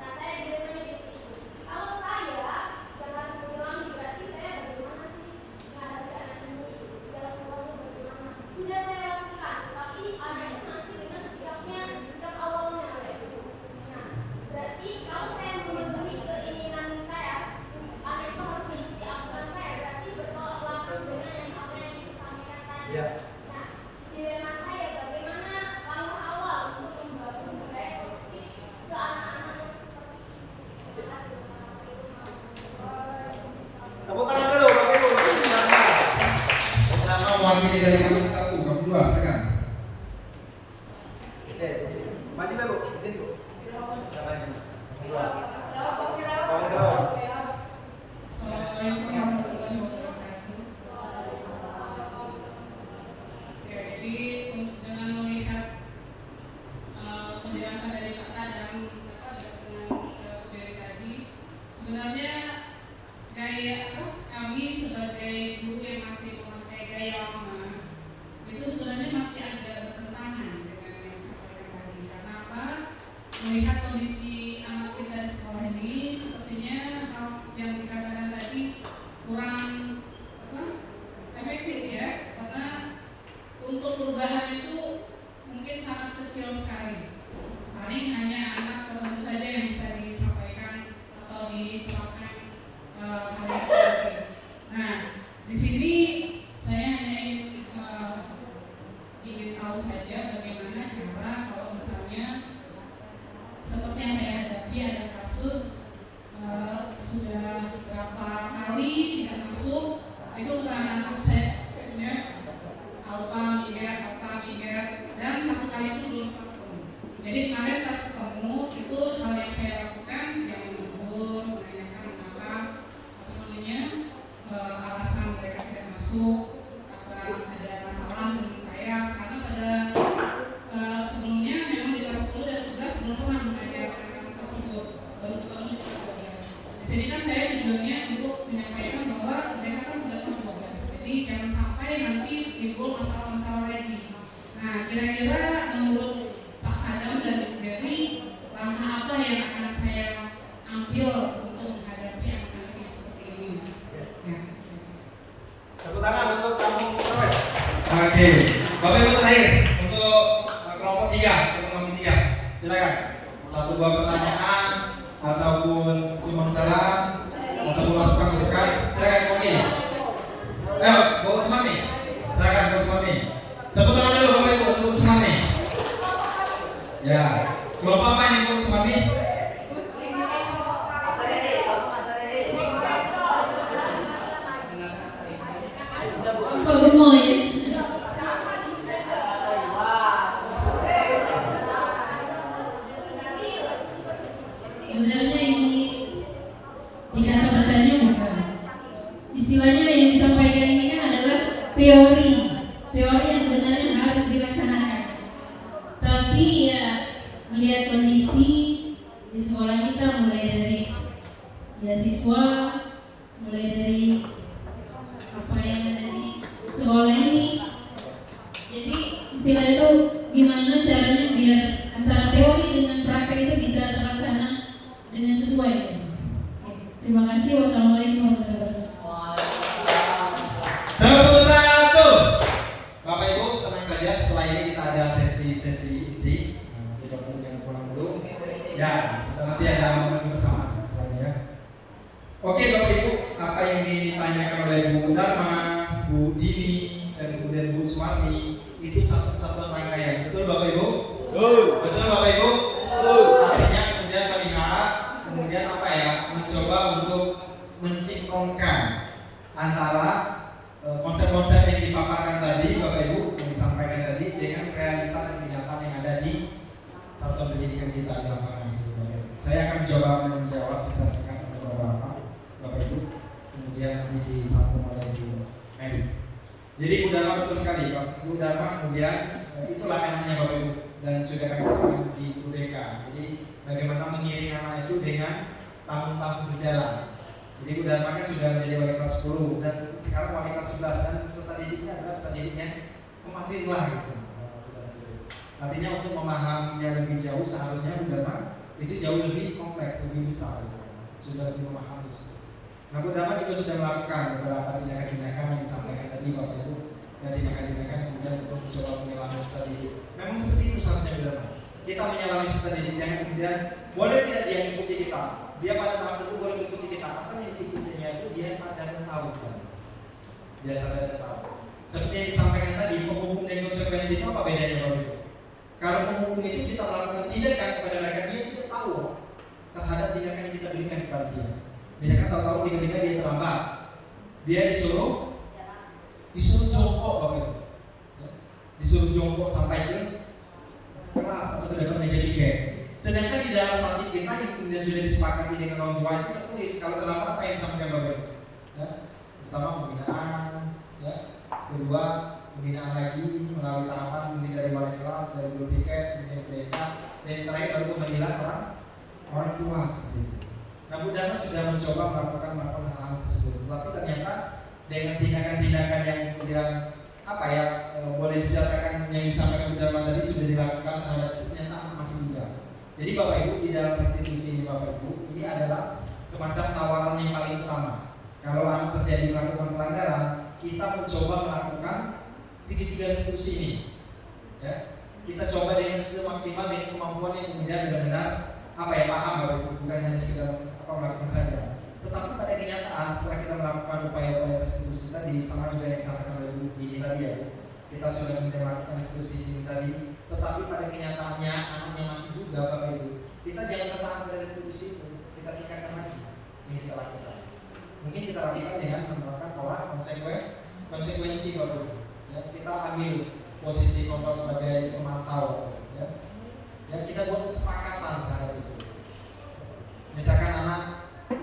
Nah, saya dilemanya di situ. Kalau saya yang harus mendorong berarti saya bagaimana sih menghadapi anak ini dalam keluarga bagaimana? Sudah saya lakukan, tapi anaknya masih dengan sikap awalnya kayak gitu. Nah, berarti kalau saya memenuhi keinginan saya, anak itu harus mengikuti aturan saya, berarti bertolak belakang dengan yang apa yang disampaikan tadi. Iya. Nah, dilema saya bagaimana langkah awal untuk membangun budaya positif ke anak-anak yang seperti ini. Terima kasih. Tepuk tangan dulu Bapak Ibu. Pertama mewakili dari 1 ke 1, kamu 2 silakan. Oke, maju dulu di sini. Siapa ini? Assalamualaikum warahmatullahi wabarakatuh. Ya, jadi dengan melihat penjelasan dari Pak Sadam dengan Ferry tadi, sebenarnya kami sebagai guru yang masih memakai gaya lama itu sebenarnya masih agak bertentangan dengan yang disampaikan tadi. Karena apa? Melihat kondisi anak kita di sekolah ini, sepertinya hal yang dikatakan tadi kurang efektif ya, karena untuk perubahan itu mungkin sangat kecil sekali. Paling hanya anak tertentu saja yang bisa disampaikan atau diterapkan hal yang seperti itu. Nah, di sini saya hanya ingin tahu saja bagaimana cara kalau misalnya seperti yang saya hadapi ada kasus sudah berapa kali tidak masuk, itu keterangan anak saya alpa, miger, dan 1 kali itu belum ketemu. Jadi kemarin pas ketemu itu hal yang saya lakukan yang menegur, menanyakan kenapa alasan mereka tidak masuk, apa ada masalah dengan saya, karena pada sebelumnya memang di kelas 10 dan 11 belum pernah mengajar anak-anak tersebut, baru ketemu di kelas 12. Di sini kan saya tujuannya untuk menyampaikan bahwa mereka kan sudah kelas 12, jadi jangan sampai nanti timbul masalah-masalah lagi. Nah, kira-kira menurut Pak Sadam dan Bu Berry, langkah apa yang akan saya ambil untuk menghadapi anak-anak yang seperti ini? Ya, Tepuk tangan untuk kamu Prof. Oke, Bapak Ibu terakhir untuk kelompok 3, kelompok 3. Silakan. 1-2 pertanyaan ataupun sumbang salam ataupun masukan. Silakan Koki. Ayo, Bu Usmani. Silakan Bu Usmani. Tepuk tangan dulu Bapak Ibu untuk Usmani. Ya, kelompok apa ini Bu Usmani? Good morning. Sebenarnya ini dikata bertanya bukan. Istilahnya yang disampaikan ini kan adalah teori yang sebenarnya harus dilaksanakan. Tapi ya melihat kondisi di sekolah kita mulai dari siswa, mulai dari apa yang ada di sekolah ini. Jadi istilah itu gimana caranya biar antara teori dengan praktek itu bisa terlaksana dengan sesuai. Terima kasih. Wassalamualaikum warahmatullahi wabarakatuh. Tepuk 1. Bapak Ibu tenang saja, setelah ini kita ada sesi inti. Tidak perlu jangan pulang dulu. Ya, kita nanti ada momen kebersamaan setelahnya ya. Oke Bapak Ibu, apa yang ditanyakan oleh Bu Dharma, Bu Dini, dan kemudian Bu Suwarni itu satu kesatuan rangkaian. Betul Bapak Ibu? Betul Bapak Ibu? Artinya kemudian melihat, kemudian mencoba untuk mensinkronkan antara konsep-konsep yang dipaparkan tadi Bapak Ibu yang disampaikan tadi dengan realita dan kenyataan yang ada di satuan pendidikan kita di lapangan. Saya akan mencoba menjawab secara singkat untuk beberapa Bapak Ibu. Kemudian kemudian nanti disambung oleh Bu Mary. Jadi Bu Dharma betul sekali Pak. Bu Dharma kemudian itulah enaknya Bapak Ibu, dan sudah kami lakukan di UDK. Jadi bagaimana mengiring anak itu dengan tahun-tahun berjalan. Jadi Bu Dharma kan sudah menjadi wali kelas 10 dan sekarang wali kelas 11, dan peserta didiknya adalah peserta didiknya kemarin lah gitu. Artinya untuk memahaminya lebih jauh seharusnya Bu Dharma itu jauh lebih kompleks, lebih besar gitu. Sudah lebih memahami. Nah Bu Dharma juga sudah melakukan beberapa tindakan-tindakan yang disampaikan tadi Bapak Ibu, dan tindakan-tindakan kemudian untuk mencoba menyelami peserta didik. Memang seperti itu seharusnya Bu Dharma. Kita menyelami peserta didik yang kemudian boleh tidak dia mengikuti kita. Dia pada tahap tertentu boleh mengikuti kita, asal yang diikutinya itu dia sadar dan tahu kan? Dia sadar dan tahu. Seperti yang disampaikan tadi, penghukum dan konsekuensi itu apa bedanya Bapak Ibu? Kalau penghukum itu kita melakukan tindakan kepada mereka, dia tidak tahu terhadap tindakan yang kita berikan kepada dia. Misalkan tahu-tahu tiba-tiba dia terlambat, dia disuruh jongkok Bapak Ibu, disuruh jongkok sampai ke kelas atau ke depan meja piket. Sedangkan di dalam tatib kita yang kemudian sudah disepakati dengan orang tua itu tertulis kalau terlambat apa yang disampaikan Bapak Ibu. Ya, pertama pembinaan, ya, kedua pembinaan lagi melalui tahapan mungkin dari wali kelas, dari guru piket, kemudian PDK, dan yang terakhir baru pemanggilan orang tua seperti itu. Nah Bu Dharma sudah mencoba melakukan hal-hal tersebut, tapi ternyata dengan tindakan-tindakan yang kemudian boleh dikatakan yang disampaikan Bu Dharma tadi sudah dilakukan terhadap itu, ternyata masih juga. Jadi Bapak Ibu di dalam restitusi ini Bapak Ibu, ini adalah semacam tawaran yang paling utama. Kalau anak terjadi melakukan pelanggaran, kita mencoba melakukan segitiga restitusi ini. Ya, kita coba dengan semaksimal dengan kemampuan yang kemudian benar-benar paham Bapak Ibu, bukan hanya sekedar melakukan saja. Tetapi pada kenyataan setelah kita melakukan upaya-upaya restitusi tadi, sama juga yang disampaikan oleh Bu Dini tadi ya, kita sudah melakukan restitusi ini tadi. Tetapi pada kenyataannya anaknya masih juga Bapak Ibu, kita jangan bertahan pada restitusi itu, kita tingkatkan lagi yang kita lakukan. Mungkin kita lakukan dengan menerapkan pola konsekuensi Bapak Ibu. Ya, kita ambil posisi kontrol sebagai pemantau. Ya, kita buat kesepakatan terhadap itu. Misalkan anak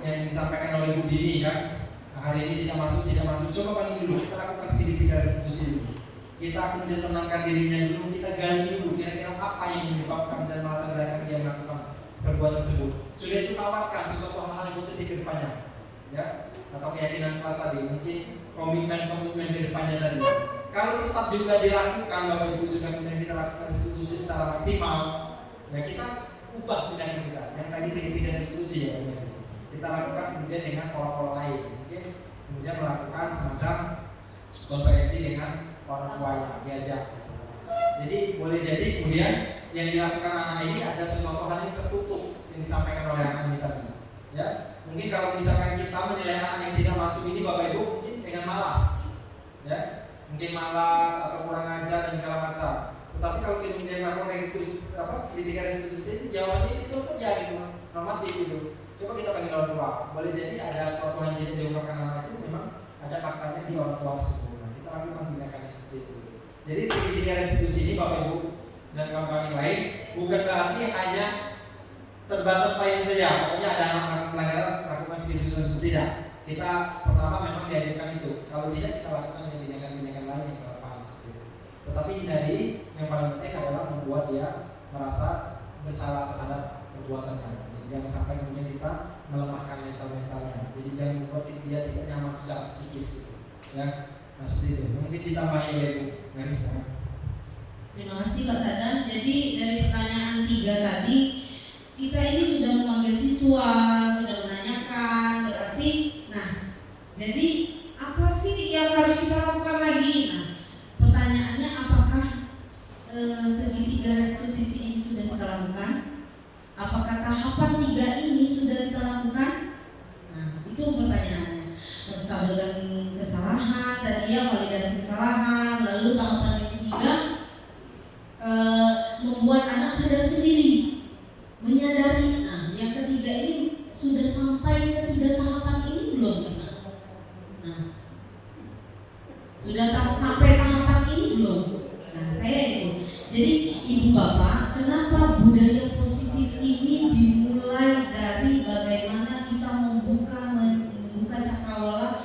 yang disampaikan oleh Bu Dini kan, hari ini tidak masuk, coba panggil dulu, kita lakukan segitiga restitusi dulu. Kita kemudian tenangkan dirinya dulu, kita gali dulu kira-kira apa yang menyebabkan dan melatar belakang dia melakukan perbuatan tersebut. Sudah itu tawarkan sesuatu hal-hal yang positif ke depannya, ya, atau keyakinan kelas tadi, mungkin komitmen ke depannya tadi. Kalau tetap juga dilakukan Bapak Ibu, sudah kemudian kita lakukan restitusi secara maksimal, ya kita ubah tindakan kita. Yang tadi segitiga restitusi ya, kita lakukan kemudian dengan pola-pola lain. Mungkin kemudian melakukan semacam konferensi dengan orang tuanya, diajak. Jadi boleh jadi kemudian yang dilakukan anak ini ada sesuatu hal yang tertutup yang disampaikan oleh anak ini tadi. Ya, mungkin kalau misalkan kita menilai anak yang tidak masuk ini Bapak Ibu mungkin dengan malas, ya, mungkin malas atau kurang ajar dan segala macam. Tetapi kalau kita kemudian melakukan segitiga restitusi itu jawabannya itu saja gitu, normatif gitu. Coba kita panggil orang tua, boleh jadi ada sesuatu yang jadi diungkapkan anak itu memang ada faktanya di orang tua tersebut. Nah, kita lakukan tindakan yang seperti itu. Jadi segitiga restitusi ini Bapak Ibu dan kawan-kawan yang lain bukan berarti hanya terbatas payung saja. Pokoknya ada anak melakukan pelanggaran lakukan segitiga restitusi, tidak. Kita pertama memang diajarkan itu. Kalau tidak kita lakukan dengan tindakan-tindakan lain yang kita paham seperti itu. Tetapi hindari yang paling penting adalah membuat dia merasa bersalah terhadap perbuatannya. Jadi jangan sampai kemudian kita melemahkan mentalnya. Jadi jangan membuat dia tidak nyaman secara psikis gitu. Ya, nah seperti itu. Mungkin ditambahi oleh Bu Mary sekarang. Terima kasih Pak Sadam. Jadi dari pertanyaan 3 tadi, kita ini sudah memanggil siswa, sudah menanyakan, berarti, nah, jadi apa sih yang harus kita lakukan lagi? Nah, pertanyaannya apakah segitiga restitusi ini sudah kita lakukan? Apakah tahapan 3 ini sudah kita lakukan? Nah, itu pertanyaannya. Menstabilkan kesalahan, tadi ya validasi kesalahan, lalu tahapan yang ketiga membuat anak sadar sendiri, menyadari. Nah, yang ketiga ini sudah sampai ke 3 tahapan ini belum kita? Nah, sudah sampai tahapan ini belum? Nah, saya itu. Jadi Ibu Bapak, kenapa budaya positif ini dimulai dari bagaimana kita membuka cakrawala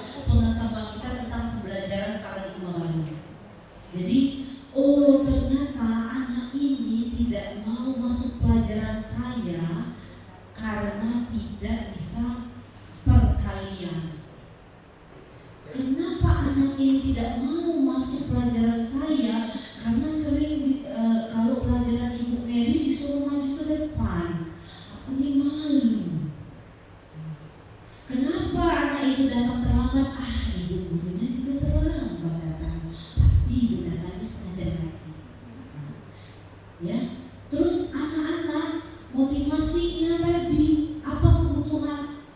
anak ini tidak mau masuk pelajaran saya karena sering kalau pelajaran Ibu Mary disuruh maju ke depan. Aku ini malu. Kenapa anak itu datang terlambat? Ibu gurunya juga terlambat datang. Pasti ibu datangnya setengah jam lagi. Ya, terus anak-anak motivasinya tadi apa kebutuhan?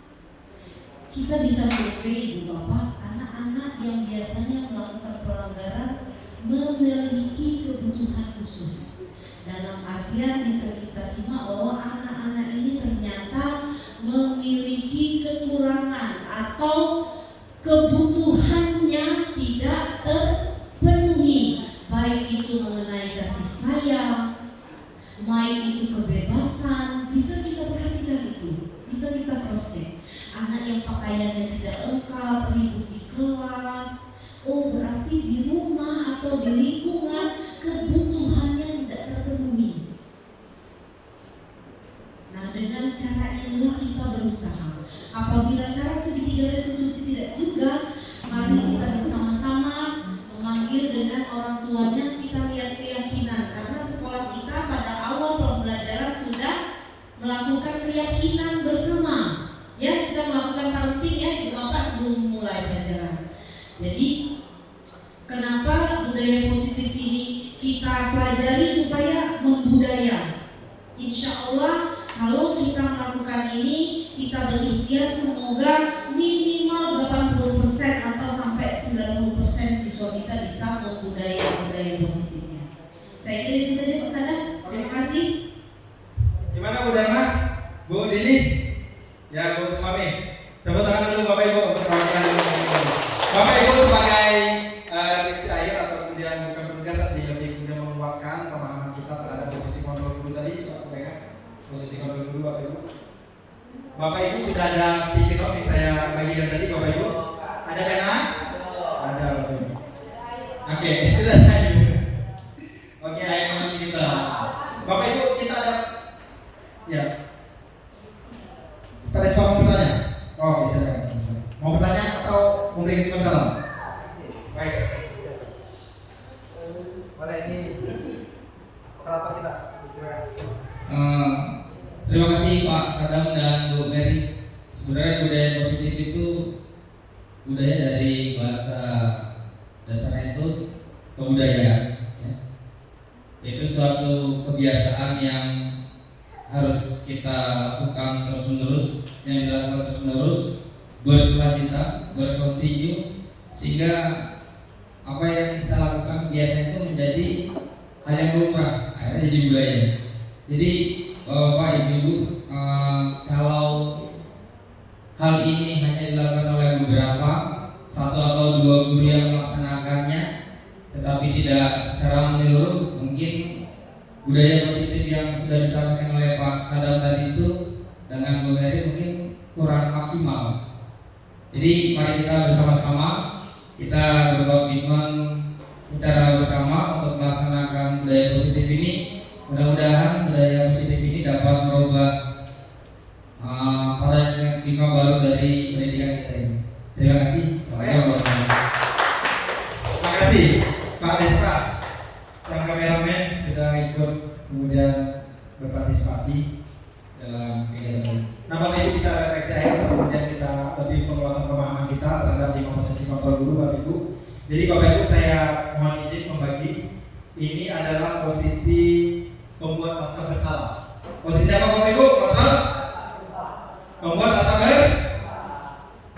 Kita bisa survei ibu bapak, anak-anak yang biasanya melakukan pelanggaran memiliki kebutuhan khusus. Dalam artian bisa kita simak bahwa anak-anak ini ternyata memiliki kekurangan atau kebutuhannya tidak terpenuhi, baik itu mengenai kasih sayang, baik itu kebebasan. Bisa kita perhatikan itu, bisa kita cross check. Anak yang pakaiannya tidak lengkap, ribut di kelas, berarti di rumah atau di lingkungan kebutuhannya tidak terpenuhi. Nah, dengan cara inilah kita berusaha. Apabila cara segitiga restitusi tidak juga, mari kita bersama-sama memanggil dengan orang tuanya. Kita lihat keyakinan, karena sekolah kita pada awal pembelajaran sudah melakukan keyakinan bersama. Ya, kita melakukan parenting ya, ibu bapak sebelum mulai pelajaran. Jadi kenapa budaya positif ini kita pelajari supaya membudaya. Insya Allah kalau kita melakukan ini, kita berikhtiar semoga minimal 80% atau sampai 90% siswa kita bisa membudaya budaya positifnya. Saya kira itu saja Pak Sadam. Terima kasih. Gimana Bu Dharma? Bu Dini? Ya Bu Sumarni. Tepuk tangan dulu Bapak Ibu untuk perwakilan Bapak Ibu sebagai refleksi akhir atau kemudian bukan penugasan sih, lebih kemudian menguatkan pemahaman kita terhadap posisi kontrol guru tadi. Coba pegang posisi kontrol guru Bapak Ibu. Bapak Ibu sudah ada sticky note yang saya bagikan tadi Bapak Ibu? Ada pena? Ada Bapak Ibu. Oke, itu sudah Ibu. Oke, ayo nanti kita. Bapak Ibu kita ada ya. Pada semua mau bertanya? Oh bisa. Mau bertanya atau memberi kesimpulan salam? Baik. Pada ini operator kita. Terima kasih Pak Sadam dan Bu Mary. Sebenarnya budaya positif itu budaya dari bahasa dasarnya itu kebudayaan. Ya. Itu suatu kebiasaan yang harus kita lakukan terus-menerus, yang dilakukan terus-menerus, berkelanjutan, berkontinu, sehingga apa yang kita lakukan biasa itu menjadi hal yang lumrah, akhirnya jadi budaya. Jadi Bapak Ibu, kalau hal ini hanya dilakukan oleh beberapa, satu atau dua guru yang melaksanakannya, tetapi tidak secara menyeluruh, mungkin budaya positif yang sudah disampaikan oleh Pak Sadam tadi itu dengan Bu Mary mungkin kurang maksimal. Jadi mari kita bersama-sama kita berkomitmen secara bersama untuk melaksanakan budaya positif ini. Mudah-mudahan budaya positif ini dapat merubah paradigma baru dari pendidikan kita ini. Terima kasih. Assalamualaikum warahmatullahi wabarakatuh. Terima kasih Pak Desta, sang kameramen sudah ikut kemudian berpartisipasi dalam kegiatan ini. Nah Bapak Ibu kita refleksi akhir, kemudian kita lebih penguatan pemahaman kita terhadap 5 posisi kontrol guru Bapak Ibu. Jadi Bapak Ibu saya mohon izin membagi. Ini adalah posisi pembuat rasa bersalah. Posisi apa Bapak Ibu? Kontrol? Pembuat rasa bersalah.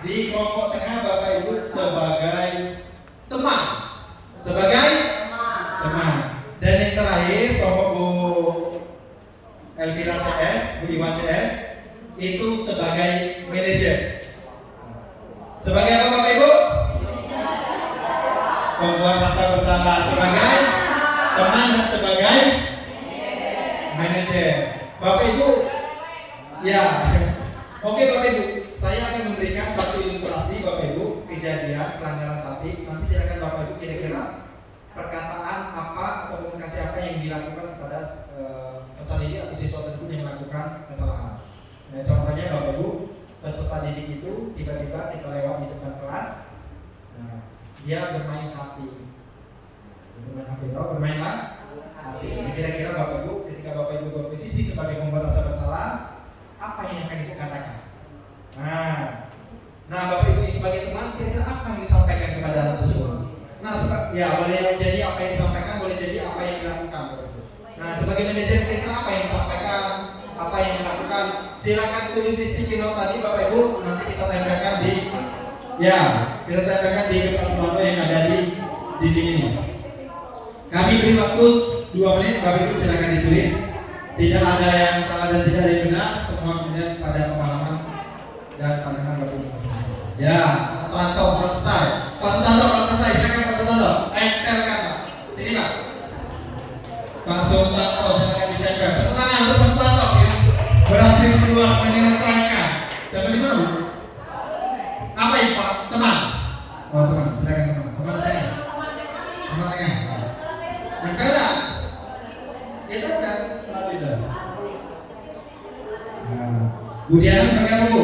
Di kelompok tengah Bapak Ibu sebagai teman. Sebagai teman. Dan yang terakhir kelompok Bu Elvira CS, Bu Iwa CS itu sebagai manajer. Sebagai apa Bapak Ibu? Pembuat rasa bersalah. Sebagai teman dan sebagai manajer. Bapak Ibu, ya. Oke Bapak Ibu, saya akan memberikan satu ilustrasi Bapak Ibu kejadian pelanggaran tatib. Nanti silakan Bapak Ibu kira-kira perkataan apa atau komunikasi apa yang dilakukan kepada peserta didik atau siswa tersebut yang melakukan kesalahan. Nah, contohnya Bapak Ibu, peserta didik itu tiba-tiba kita lewat di depan kelas. Nah, dia bermain HP. Bermain HP, tahu bermain HP. Nah, kira-kira Bapak Ibu, ketika Bapak Ibu berposisi sebagai pembuat rasa bersalah, apa yang akan Ibu katakan? Nah Bapak Ibu sebagai teman, kira-kira apa yang disampaikan kepada anak tersebut? Nah, ya boleh jadi apa yang disampaikan, boleh jadi apa yang dilakukan. Nah, sebagai manajer kira-kira apa yang disampaikan, apa yang dilakukan? Silakan tulis di sticky note tadi Bapak Ibu, nanti kita tempelkan di kertas komando yang ada di dinding ini. Kami beri waktu 2 menit, Bapak Ibu silakan ditulis. Tidak ada yang salah dan tidak ada yang benar, semua kemudian pada pemahaman dan pandangan Bapak Ibu masing-masing. Ya, Pak Sutanto selesai. Pak Sutanto kalau selesai, silakan Pak Sutanto. Tempelkan Pak. Sini Pak. Pak Sutanto silakan ditempel. Tepuk tangan untuk Pak Sutanto ya. Berhasil keluar menyelesaikan. Tempel di mana Bu? Apa itu Pak? Teman. Oh teman, silakan teman. Teman tengah. Teman tengah. Tempel dah. Itu kan bisa. Nah, Bu Diana sebagai apa Bu?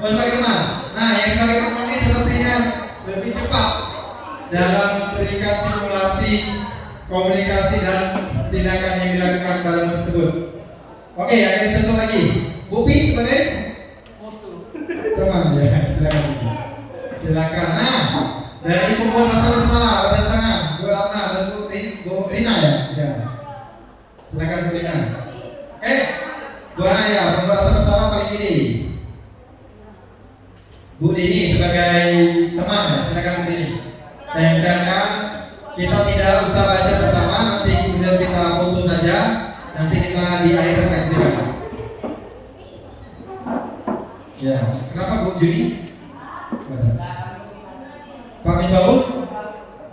Oh sebagai teman. Nah yang sebagai teman ini sepertinya lebih cepat dalam memberikan simulasi komunikasi dan tindakan yang dilakukan dalam tersebut. Oke, ada disusul lagi. Bu Pi sebagai teman ya, silakan. Silakan. Nah, dari pembuat rasa bersalah berdatangan Bu Ratna dan Bu Rina ya. Silakan Bu Rina. Bu Anaya, pembuat rasa bersalah paling kiri. Bu Dini sebagai teman ya, silakan Bu Dini. Tempelkan. Kita tidak usah baca bersama, nanti kemudian kita foto saja. Nanti kita di akhir reaksikan. Ya, kenapa Bu Juni? Pak Misbahul?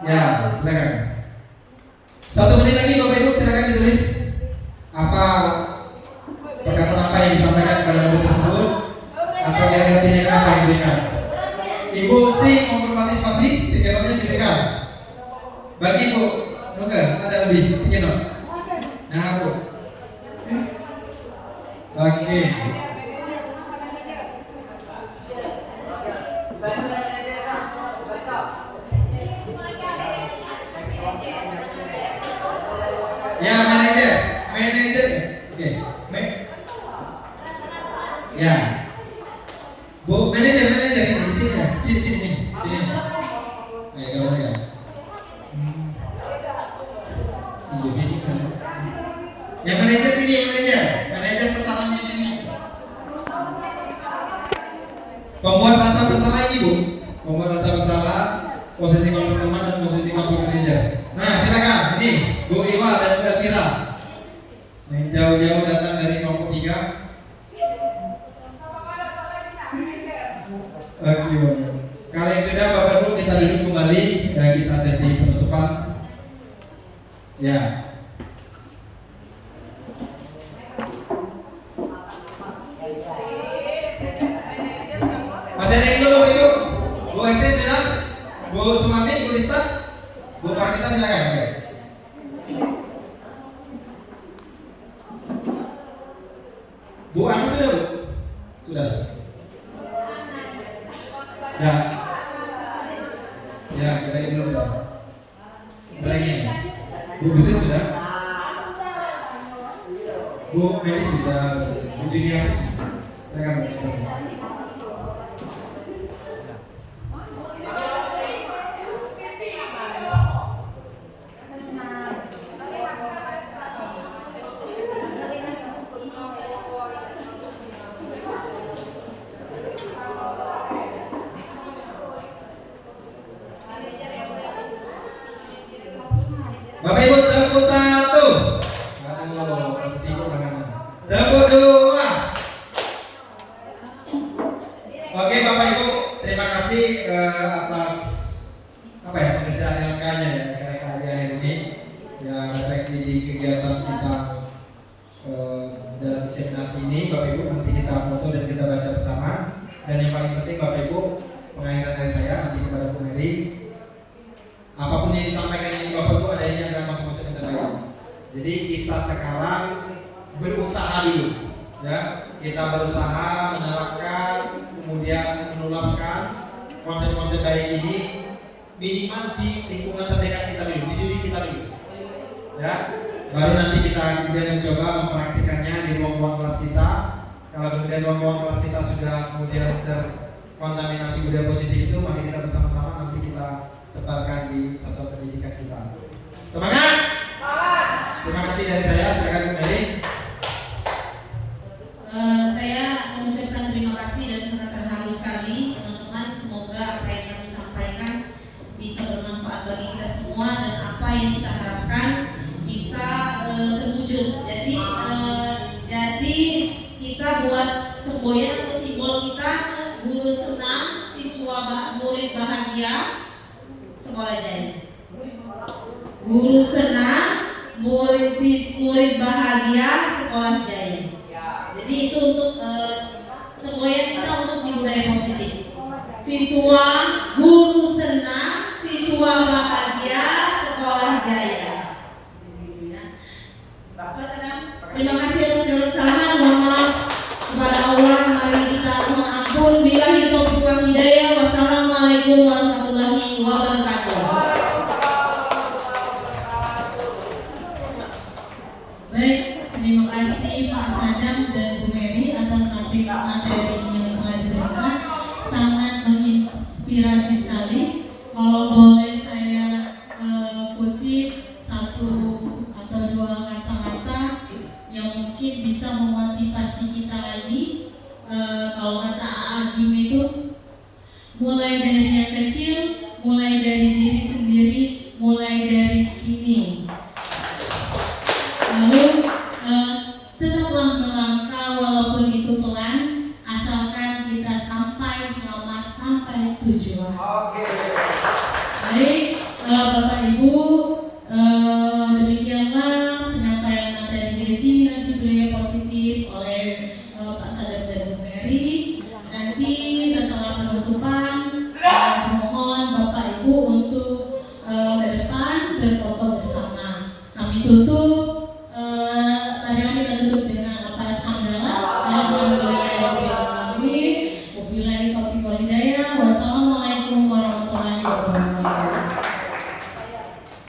Ya, silakan. 1 menit lagi Bapak Ibu, silakan ditulis apa perkataan apa yang disampaikan pada murid tersebut atau kira-kira tindakan apa yang diberikan. Ibu sih memperpartisipasi, stikernya diberikan. Bagi Bu Nuga, ada lebih stiker. Nah Bu. Oke. Ya manajer. Oke. Ya. Bu manajer di sini ya. Sini. Oke, kamu ya. Yang manajer sini, manajer tetap ini. Pembuat rasa bersalah ini Bu, pembuat rasa bersalah, posisi kelompok teman dan posisi kelompok manajer. Nah silakan, ini Bu Iwa dan Bu Elvira, yang jauh-jauh datang dari kelompok 3. Oke, kalau yang sudah Bapak Ibu kita duduk kembali dan kita sesi penutupan. Ya. Masih ada yang belum Bapak Ibu? Bu Ente sudah? Bu Sumarni, Bu Rista? Bu Parmita silakan. Oke. Bu Ana sudah Bu? Sudah. Ya kita ini belum. Berani. Bu Bisin sudah? Bu Medi sudah? Bu Junior sudah? Silakan Bu. Bapak Ibu tepuk 1. Aduh, masih sibuk tangannya. Tepuk 2. Oke Bapak Ibu, terima kasih atas pekerjaan LK-nya ya, LK hari ini yang refleksi di kegiatan kita dalam diseminasi ini. Bapak Ibu nanti kita foto dan kita baca bersama. Dan yang paling penting Bapak Ibu, pengakhiran dari saya nanti kepada Bu Mary. Apapun yang disampaikan ini Bapak Ibu ada ini adalah konsumsi yang terbaik. Jadi kita sekarang berusaha dulu, ya. Kita berusaha menerapkan, kemudian menularkan konsep-konsep baik ini minimal di lingkungan terdekat kita dulu, di diri kita dulu. Ya, baru nanti kita kemudian mencoba mempraktikannya di ruang-ruang kelas kita. Kalau kemudian ruang-ruang kelas kita sudah kemudian terkontaminasi budaya positif itu, mari kita bersama-sama nanti kita tebarkan di satuan pendidikan kita. Semangat! Terima kasih dari saya, silakan Bu Mary. Saya mengucapkan terima kasih dan sangat terharu sekali teman-teman. Semoga apa yang kami sampaikan bisa bermanfaat bagi kita semua dan apa yang kita harapkan bisa terwujud. Jadi kita buat semboyan atau simbol kita, guru senang, siswa murid bahagia, sekolah jaya. Guru senang, murid bahagia, sekolah jaya. Jadi itu untuk semboyan kita untuk di budaya positif. Siswa, guru senang, siswa bahagia, sekolah jaya. Pak Sadam, terima kasih atas segala kesalahan. Mohon maaf kepada Allah. Mari kita mohon ampun. Billahi taufiq wal hidayah. Wassalamualaikum warahmatullahi wabarakatuh. Baik, terima kasih Pak Sadam dan Bu Mary atas materi yang telah diberikan. Sangat menginspirasi sekali. Kalau boleh saya kutip satu atau dua kata-kata yang mungkin bisa memotivasi kita lagi. Kalau kata Agim itu, mulai dari yang kecil, mulai dari diri sendiri, mulai dari kini. Lalu tetaplah melangkah walaupun itu pelan, asalkan kita sampai selamat sampai tujuan. Baik, Bapak Ibu, demikianlah penyampaian materi diseminasi budaya positif oleh Pak Sadam dan Bu Mary. Nanti setelah penutupan, mohon Bapak Ibu